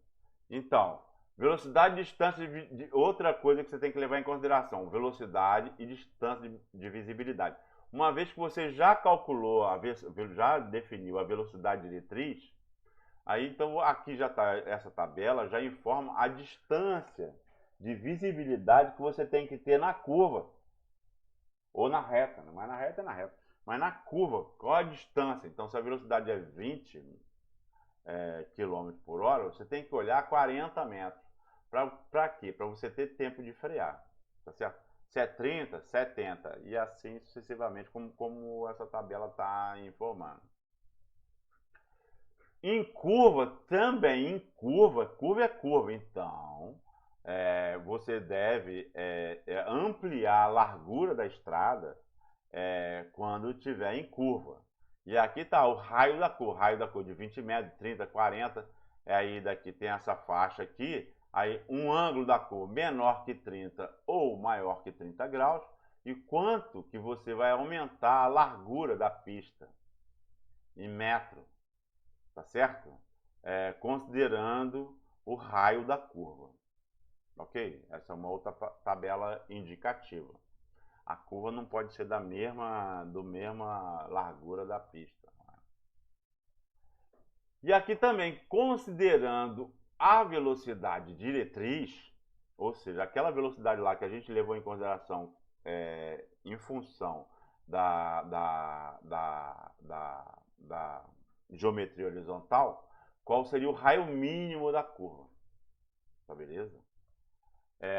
Então, velocidade e distância outra coisa que você tem que levar em consideração, velocidade e distância de visibilidade. Uma vez que você já calculou, já definiu a velocidade diretriz, aí então aqui já está, essa tabela já informa a distância de visibilidade que você tem que ter na curva. Ou na reta, mas na reta é na reta. Mas na curva, qual a distância? Então, se a velocidade é 20 km por hora, você tem que olhar 40 metros. Para quê? Para você ter tempo de frear. Tá certo? Se é 30, 70. E assim sucessivamente, como essa tabela está informando. Em curva, também, curva é curva. Então, você deve ampliar a largura da estrada quando estiver em curva. E aqui está o raio da curva de 20 metros, 30, 40. Aí daqui tem essa faixa aqui. Aí um ângulo da curva menor que 30 ou maior que 30 graus. E quanto que você vai aumentar a largura da pista em metro. Tá certo? Considerando o raio da curva. Ok? Essa é uma outra tabela indicativa. A curva não pode ser da mesma largura da pista. E aqui também, considerando a velocidade diretriz, ou seja, aquela velocidade lá que a gente levou em consideração em função da geometria horizontal, qual seria o raio mínimo da curva. Tá beleza?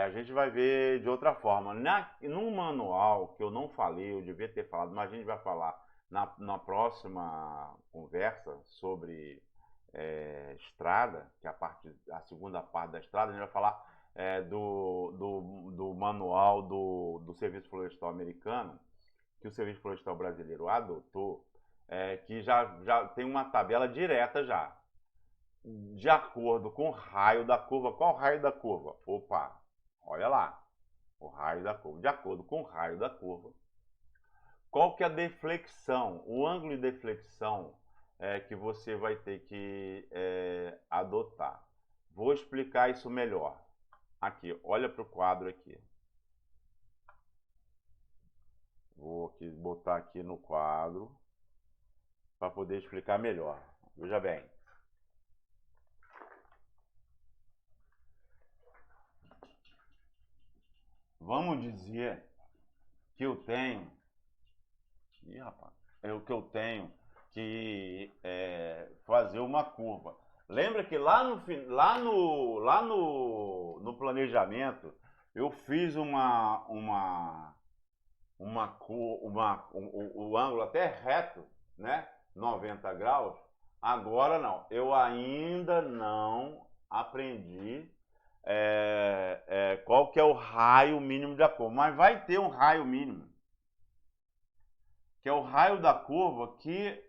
A gente vai ver de outra forma. No manual, que eu não falei, eu devia ter falado, mas a gente vai falar na próxima conversa sobre estrada, que é a segunda parte da estrada, a gente vai falar do manual do Serviço Florestal Americano, que o Serviço Florestal Brasileiro adotou, que já tem uma tabela direta já. De acordo com o raio da curva. Qual o raio da curva? Opa, olha lá. O raio da curva. De acordo com o raio da curva. Qual que é a deflexão? O ângulo de deflexão que você vai ter que adotar. Vou explicar isso melhor. Aqui, olha para o quadro aqui. Vou aqui botar aqui no quadro para poder explicar melhor. Veja bem. Vamos dizer que eu tenho. Ih, rapaz. Que eu tenho que fazer uma curva. Lembra que lá no planejamento eu fiz o ângulo até reto, né? 90 graus. Agora não. Eu ainda não aprendi qual que é o raio mínimo da curva. Mas vai ter um raio mínimo, que é o raio da curva que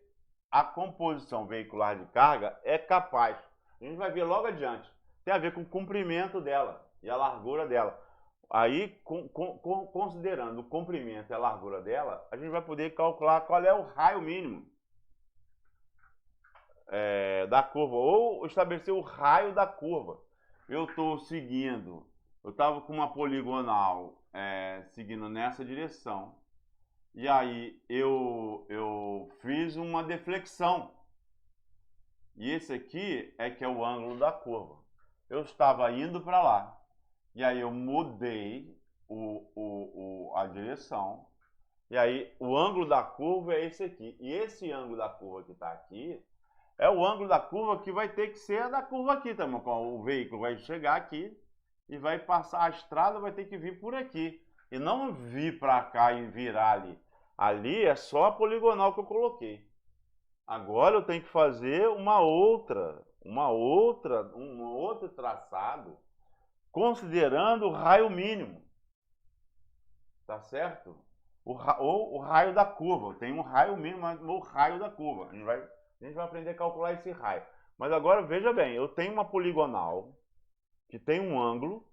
a composição veicular de carga é capaz. A gente vai ver logo adiante. Tem a ver com o comprimento dela e a largura dela. Aí, considerando o comprimento e a largura dela, a gente vai poder calcular qual é o raio mínimo da curva, ou estabelecer o raio da curva. Eu estou seguindo, eu estava com uma poligonal seguindo nessa direção. E aí eu fiz uma deflexão. E esse aqui que é o ângulo da curva. Eu estava indo para lá. E aí eu mudei a direção. E aí o ângulo da curva é esse aqui. E esse ângulo da curva que está aqui é o ângulo da curva que vai ter que ser a da curva aqui também. O veículo vai chegar aqui e vai passar a estrada, vai ter que vir por aqui. E não vir para cá e virar ali. Ali é só a poligonal que eu coloquei. Agora eu tenho que fazer um outro traçado, considerando o raio mínimo. Tá certo? Ou o raio da curva. Tem um raio mínimo, o raio da curva. A gente vai aprender a calcular esse raio. Mas agora veja bem, eu tenho uma poligonal que tem um ângulo,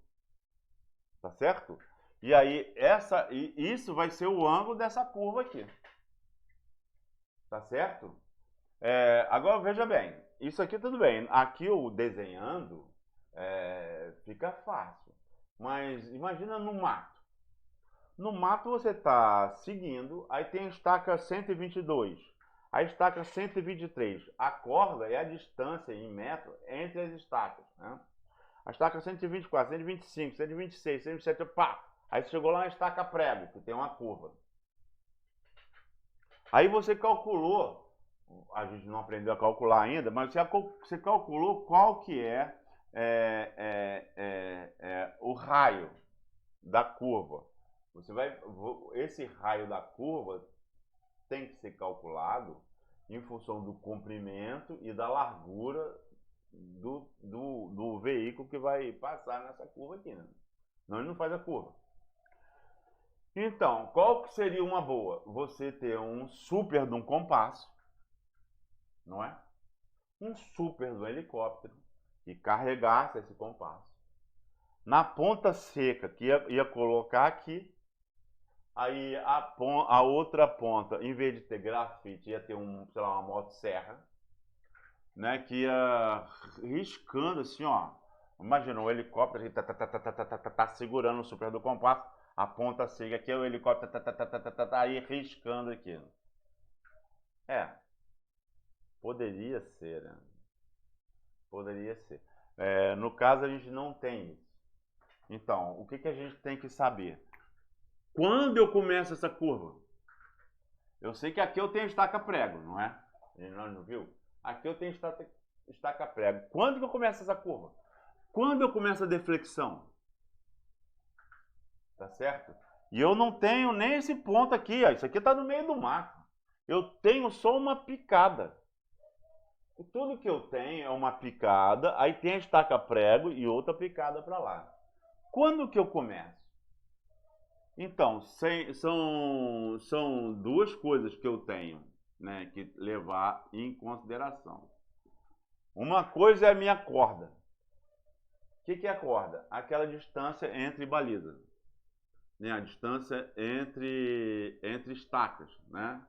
tá certo? E aí isso vai ser o ângulo dessa curva aqui. Tá certo? Agora veja bem, isso aqui tudo bem. Aqui eu desenhando fica fácil. Mas imagina no mato. No mato você está seguindo, aí tem a estaca 122, a estaca 123. A corda é a distância em metro entre as estacas, né? A estaca 124, 125, 126, 127, pá! Aí você chegou lá na estaca prego, que tem uma curva. Aí você calculou, a gente não aprendeu a calcular ainda, mas você calculou qual que o raio da curva. Esse raio da curva tem que ser calculado em função do comprimento e da largura do veículo que vai passar nessa curva aqui, né? Senão ele não faz a curva. Então, qual que seria uma boa? Você ter um super de um compasso, não é? Um super do helicóptero que carregasse esse compasso. Na ponta seca, que ia colocar aqui, aí a outra ponta, em vez de ter grafite, ia ter sei lá, uma motosserra, né? Que ia riscando assim, ó. Imagina um helicóptero que tá segurando o super do compasso, a ponta seca aqui, o helicóptero aí riscando aqui. Poderia ser, né? Poderia ser. No caso, a gente não tem isso. Então, o que a gente tem que saber? Quando eu começo essa curva? Eu sei que aqui eu tenho estaca prego, não é? Não viu? Aqui eu tenho estaca prego. Quando que eu começo essa curva? Quando eu começo a deflexão? Tá certo? E eu não tenho nem esse ponto aqui, ó. Isso aqui está no meio do mato. Eu tenho só uma picada. Tudo que eu tenho é uma picada, aí tem a estaca prego e outra picada para lá. Quando que eu começo? Então, são duas coisas que eu tenho, né, que levar em consideração. Uma coisa é a minha corda. O que é a corda? Aquela distância entre balizas, né? A distância entre estacas, né?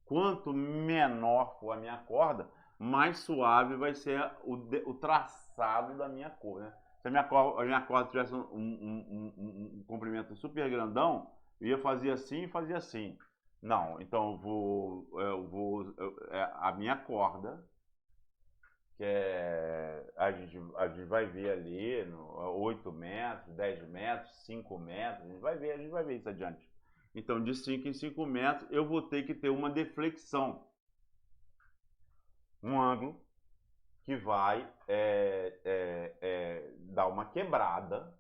Quanto menor for a minha corda, mais suave vai ser o traçado da minha cor, né? Se a minha corda tivesse um comprimento super grandão, eu ia fazer assim e fazia assim. Não, então a minha corda, que a gente vai ver ali, 8 metros, 10 metros, 5 metros, a gente vai ver isso adiante. Então, de 5 em 5 metros, eu vou ter que ter uma deflexão. Um ângulo que vai dar uma quebrada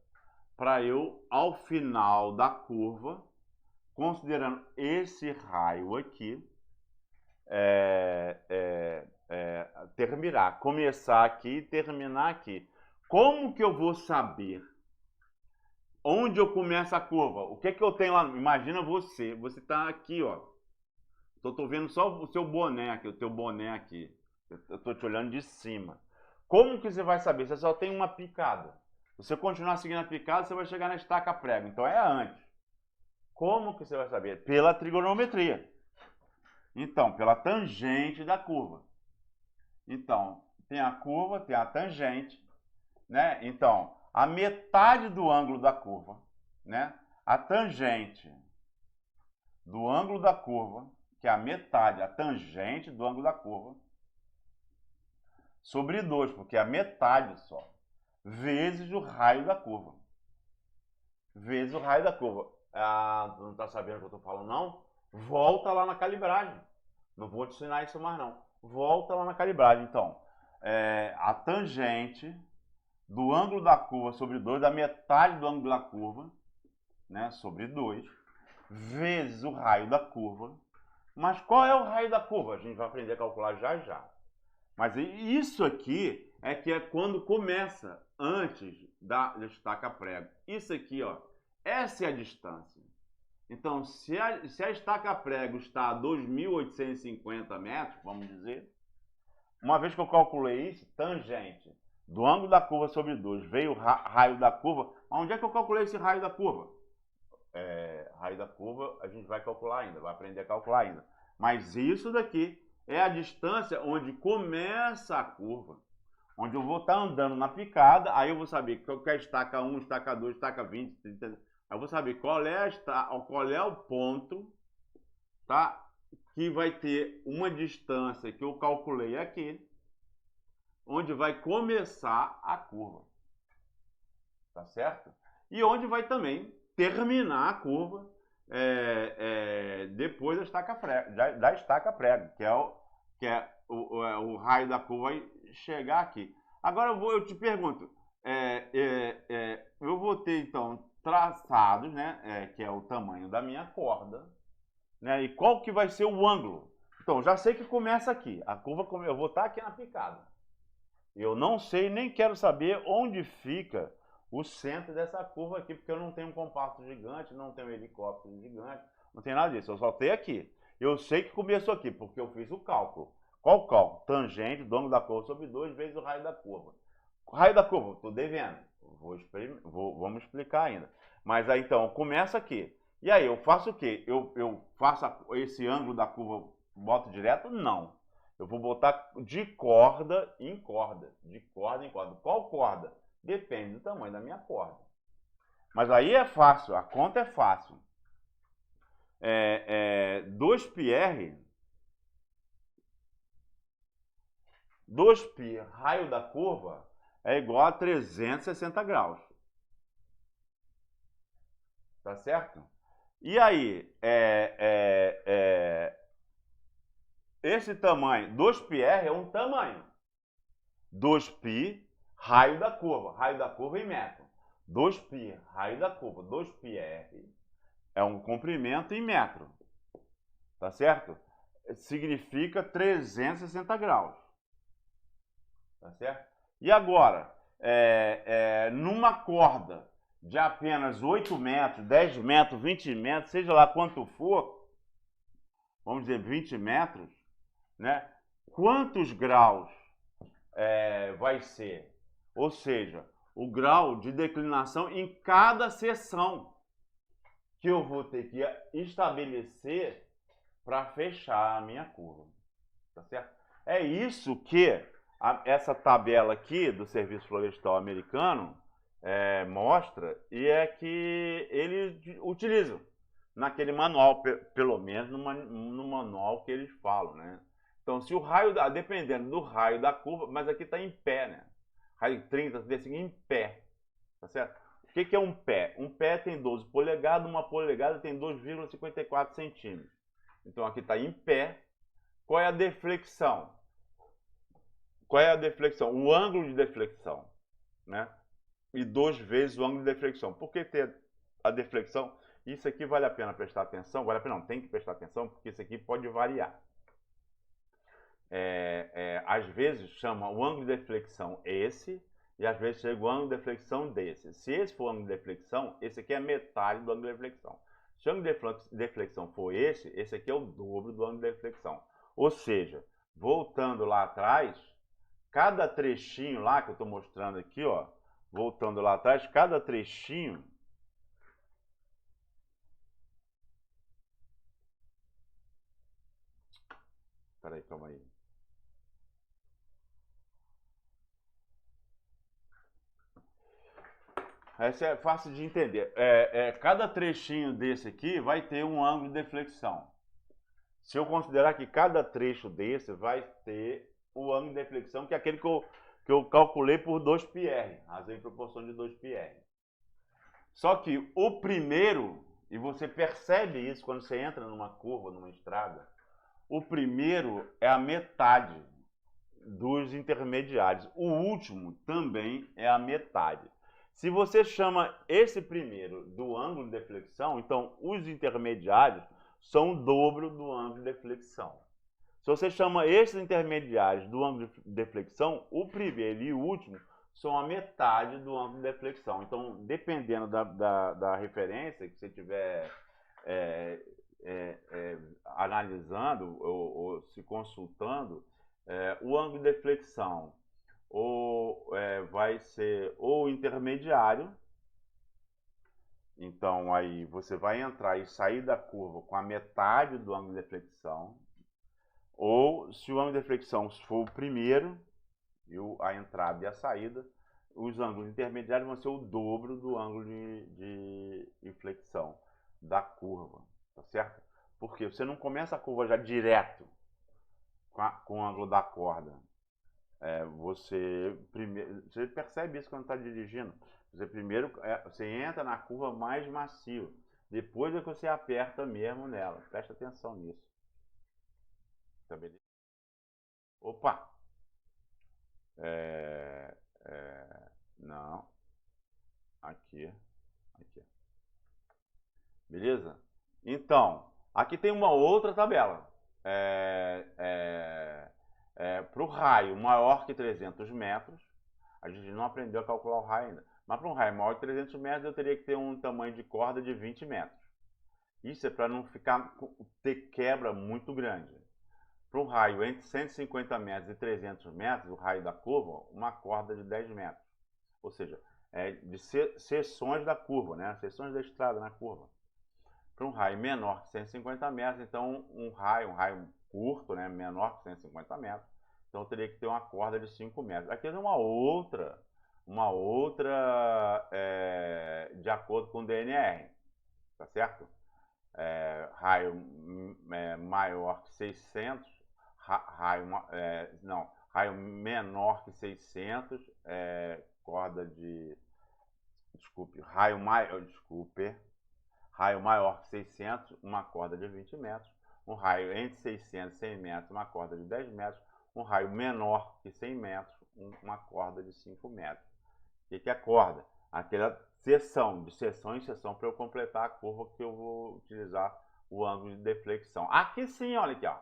para eu, ao final da curva, considerando esse raio aqui, terminar, começar aqui e terminar aqui. Como que eu vou saber onde eu começo a curva? O que eu tenho lá? Imagina você está aqui, ó. Tô vendo só o seu boné aqui, o teu boné aqui. Eu tô te olhando de cima. Como que você vai saber? Você só tem uma picada. Se você continuar seguindo a picada, você vai chegar na estaca prego. Então é antes. Como que você vai saber? Pela trigonometria. Então, pela tangente da curva. Então, tem a curva, tem a tangente, né? Então, a metade do ângulo da curva, né? A tangente do ângulo da curva, que é a metade, a tangente do ângulo da curva, sobre 2, porque é a metade só, vezes o raio da curva. Vezes o raio da curva. Ah, não está sabendo o que eu estou falando, não? Volta lá na calibragem. Não vou te ensinar isso mais, não. Volta lá na calibragem. Então, a tangente do ângulo da curva sobre 2, da metade do ângulo da curva, né, sobre 2, vezes o raio da curva. Mas qual é o raio da curva? A gente vai aprender a calcular já já. Mas isso aqui é quando começa, antes da estaca prego. Isso aqui, ó, essa é a distância. Então, se a estaca prego está a 2.850 metros, vamos dizer, uma vez que eu calculei isso, tangente do ângulo da curva sobre 2, veio o raio da curva. Onde é que eu calculei esse raio da curva? Raio da curva a gente vai calcular ainda, vai aprender a calcular ainda. Mas isso daqui é a distância onde começa a curva, onde eu vou estar andando na picada, aí eu vou saber qual que é estaca 1, estaca 2, estaca 20, 30, Eu vou saber qual é o ponto, tá? Que vai ter uma distância que eu calculei aqui, onde vai começar a curva, tá certo? E onde vai também terminar a curva depois da estaca prego, que é o raio da curva vai chegar aqui. Agora eu te pergunto, eu vou ter então traçados, né, que é o tamanho da minha corda, né, e qual que vai ser o ângulo. Então, já sei que começa aqui, a curva, eu vou estar aqui na picada. Eu não sei, nem quero saber onde fica o centro dessa curva aqui, porque eu não tenho um compacto gigante, não tenho um helicóptero gigante, não tem nada disso, eu só tenho aqui. Eu sei que começou aqui, porque eu fiz o cálculo. Qual o cálculo? Tangente do ângulo da curva sobre 2 vezes o raio da curva. O raio da curva, estou devendo. Vamos explicar ainda. Mas aí então, começa aqui. E aí, eu faço o quê? Eu faço esse ângulo da curva, boto direto? Não. Eu vou botar de corda em corda. De corda em corda. Qual corda? Depende do tamanho da minha corda. Mas aí é fácil, a conta é fácil. 2πr, 2π raio da curva é igual a 360 graus. Tá certo? E aí, esse tamanho, 2πr é um tamanho. 2π raio da curva em metro. 2π raio da curva, 2πr é um comprimento em metro. Tá certo? Significa 360 graus. Tá certo? E agora, numa corda de apenas 8 metros, 10 metros, 20 metros, seja lá quanto for, vamos dizer 20 metros, né? Quantos graus vai ser? Ou seja, o grau de declinação em cada seção que eu vou ter que estabelecer para fechar a minha curva. Tá certo? É isso que essa tabela aqui do Serviço Florestal Americano mostra, e é que eles utilizam naquele manual, pelo menos no manual que eles falam, né? Então, se o raio, dependendo do raio da curva, mas aqui está em pé, né? Raio 30, 35 em pé, tá certo? O que é um pé? Um pé tem 12 polegadas, uma polegada tem 2,54 centímetros. Então, aqui está em pé. Qual é a deflexão? Qual é a deflexão? O ângulo de deflexão, né? E 2 vezes o ângulo de deflexão. Por que ter a deflexão? Isso aqui vale a pena prestar atenção? Vale a pena? Não, tem que prestar atenção, porque isso aqui pode variar. Às vezes chama o ângulo de deflexão esse, e às vezes chega o ângulo de deflexão desse. Se esse for o ângulo de deflexão, esse aqui é metade do ângulo de deflexão. Se o ângulo de deflexão for esse aqui é o dobro do ângulo de deflexão. Ou seja, voltando lá atrás, cada trechinho lá que eu estou mostrando aqui, ó, voltando lá atrás, cada trechinho peraí, calma aí. Essa é fácil de entender. Cada trechinho desse aqui vai ter um ângulo de deflexão. Se eu considerar que cada trecho desse vai ter o ângulo de deflexão, que é aquele que eu calculei por 2πr, razão em proporção de 2πr. Só que o primeiro, e você percebe isso quando você entra numa curva, numa estrada, o primeiro é a metade dos intermediários. O último também é a metade. Se você chama esse primeiro do ângulo de deflexão, então os intermediários são o dobro do ângulo de deflexão. Se você chama esses intermediários do ângulo de deflexão, o primeiro e o último são a metade do ângulo de deflexão. Então, dependendo da referência que você estiver analisando ou se consultando, o ângulo de deflexão vai ser ou intermediário. Então, aí você vai entrar e sair da curva com a metade do ângulo de deflexão. Ou, se o ângulo de deflexão for o primeiro, a entrada e a saída, os ângulos intermediários vão ser o dobro do ângulo de inflexão da curva, tá certo? Porque você não começa a curva já direto com o ângulo da corda. Você percebe isso quando está dirigindo. Você primeiro você entra na curva mais macio, depois é que você aperta mesmo nela. Presta atenção nisso. Tá beleza? Opa! Não. Aqui. Beleza? Então, aqui tem uma outra tabela. Para o raio maior que 300 metros, a gente não aprendeu a calcular o raio ainda. Mas para um raio maior que 300 metros, eu teria que ter um tamanho de corda de 20 metros. Isso é para não ter quebra muito grande. Para um raio entre 150 metros e 300 metros, o raio da curva, uma corda de 10 metros. Ou seja, de seções da curva, né? Seções da estrada na curva. Para um raio menor que 150 metros, então um raio curto, né? Menor que 150 metros, então eu teria que ter uma corda de 5 metros. Aqui é uma outra de acordo com o DNR, tá certo? Raio maior que 600, raio menor que 600, corda de, raio maior que 600, uma corda de 20 metros, um raio entre 600 e 100 metros, uma corda de 10 metros, um raio menor que 100 metros, uma corda de 5 metros. O que é corda? Aquela seção, de seção em seção, para eu completar a curva que eu vou utilizar o ângulo de deflexão. Aqui sim, olha aqui, ó.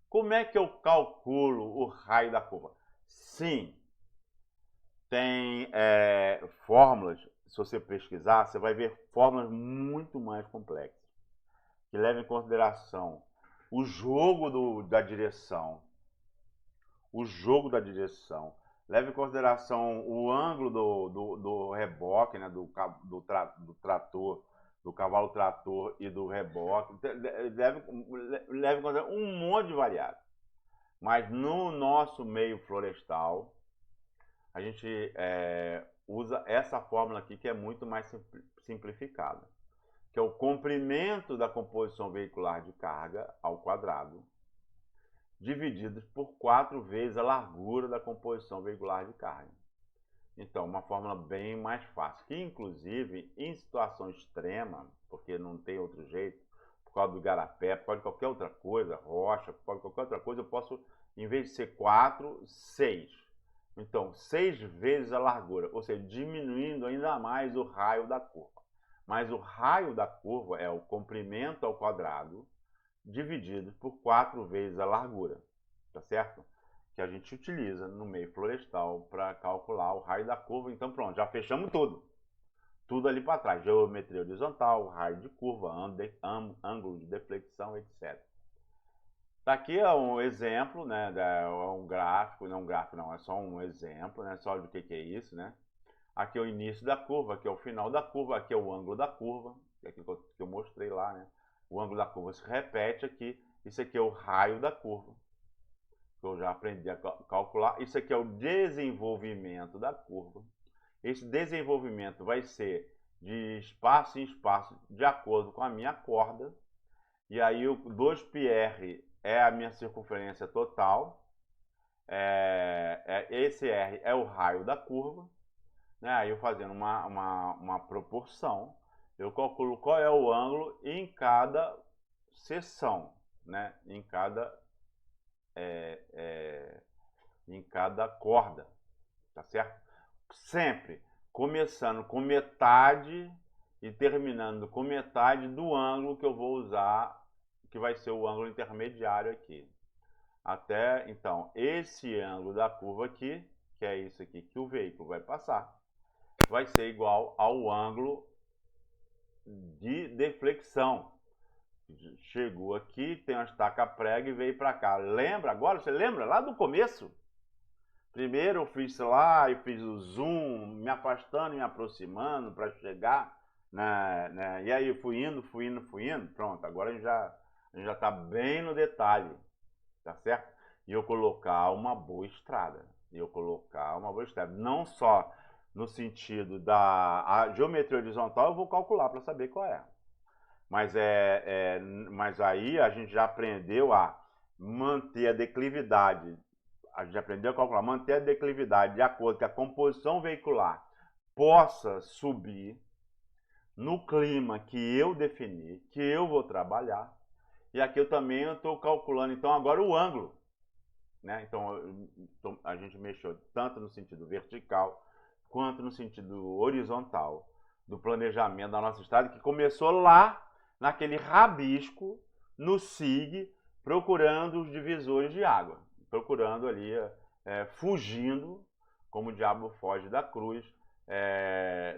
Como é que eu calculo o raio da curva? Sim, tem fórmulas. Se você pesquisar, você vai ver fórmulas muito mais complexas, que levam em consideração o jogo da direção, leva em consideração o ângulo do reboque, né, do trator, do cavalo trator e do reboque, leva em consideração um monte de variáveis. Mas no nosso meio florestal, a gente usa essa fórmula aqui, que é muito mais simplificada, que é o comprimento da composição veicular de carga ao quadrado, divididos por 4 vezes a largura da composição veicular de carga. Então, uma fórmula bem mais fácil, que inclusive em situação extrema, porque não tem outro jeito, por causa do igarapé, por causa de qualquer outra coisa, rocha, por causa de qualquer outra coisa, eu posso, em vez de ser 4, 6. Então, 6 vezes a largura, ou seja, diminuindo ainda mais o raio da curva. Mas o raio da curva é o comprimento ao quadrado dividido por 4 vezes a largura, tá certo? Que a gente utiliza no meio florestal para calcular o raio da curva. Então pronto, já fechamos tudo. Tudo ali para trás, geometria horizontal, raio de curva, ângulo de deflexão, etc. Tá aqui é um exemplo, né, é um gráfico, não, é só um exemplo, né, só do que é isso, né? Aqui é o início da curva, aqui é o final da curva, aqui é o ângulo da curva, que é aquilo que eu mostrei lá, né? O ângulo da curva se repete aqui. Isso aqui é o raio da curva, que eu já aprendi a calcular. Isso aqui é o desenvolvimento da curva. Esse desenvolvimento vai ser de espaço em espaço, de acordo com a minha corda. E aí o 2πr é a minha circunferência total. Esse R é o raio da curva. Né? Aí eu fazendo uma proporção, eu calculo qual é o ângulo em cada seção, né? em cada corda, tá certo? Sempre começando com metade e terminando com metade do ângulo que eu vou usar, que vai ser o ângulo intermediário aqui. Até, então, esse ângulo da curva aqui, que é isso aqui que o veículo vai passar, vai ser igual ao ângulo de deflexão. Chegou aqui, tem uma estaca prega e veio para cá. Lembra agora? Você lembra lá do começo? Primeiro eu fiz lá e fiz o zoom, me afastando e me aproximando para chegar, né? E aí eu fui indo. Pronto, agora a gente já está bem no detalhe, tá certo? E eu colocar uma boa estrada. Não só no sentido da a geometria horizontal, eu vou calcular para saber qual é. Mas aí a gente já aprendeu a manter a declividade. A gente aprendeu a calcular, manter a declividade de acordo com a composição veicular possa subir no clima que eu defini, que eu vou trabalhar. E aqui eu também estou calculando, então, agora o ângulo. Né? Então, a gente mexeu tanto no sentido vertical, quanto no sentido horizontal do planejamento da nossa estrada, que começou lá, naquele rabisco, no SIG, procurando os divisores de água. Procurando ali, fugindo, como o diabo foge da cruz,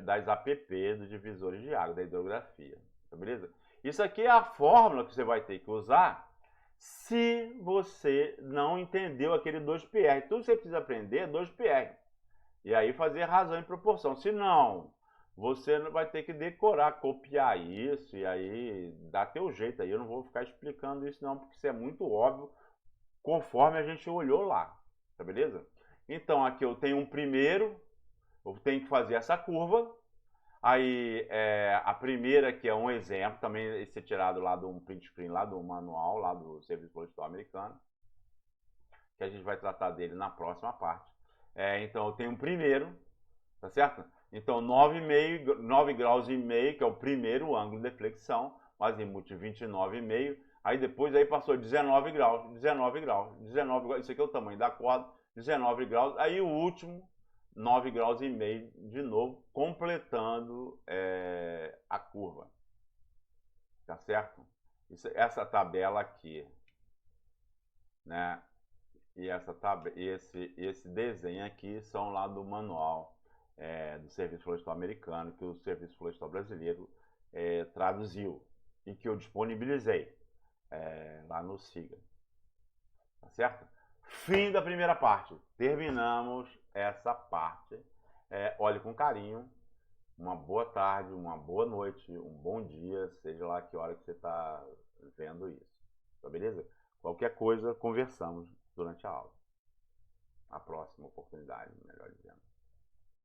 das APP, dos divisores de água, da hidrografia. Tá beleza? Isso aqui é a fórmula que você vai ter que usar se você não entendeu aquele 2PR. Tudo que você precisa aprender é 2PR. E aí fazer razão em proporção. Se não, você vai ter que decorar, copiar isso e aí dá teu jeito aí. Eu não vou ficar explicando isso não, porque isso é muito óbvio conforme a gente olhou lá. Tá beleza? Então aqui eu tenho um primeiro, eu tenho que fazer essa curva. Aí a primeira, que é um exemplo, também esse é tirado lá de um print screen, lá do manual, lá do Serviço Florestal Americano, que a gente vai tratar dele na próxima parte. Então eu tenho um primeiro, tá certo? Então 9 graus e meio, que é o primeiro ângulo de flexão, o azimuth 29,5, aí depois aí passou 19 graus, 19 graus, 19 graus, isso aqui é o tamanho da corda, 19 graus, aí o último 9 graus e meio de novo, completando a curva. Tá certo? Essa tabela aqui, né? E esse desenho aqui são lá do manual do Serviço Florestal Americano, que o Serviço Florestal Brasileiro traduziu e que eu disponibilizei lá no SIGA. Tá certo? Fim da primeira parte. Terminamos essa parte. Olhe com carinho. Uma boa tarde, uma boa noite, um bom dia, seja lá que hora que você está vendo isso. Tá beleza? Qualquer coisa, conversamos durante a aula. A próxima oportunidade, melhor dizendo.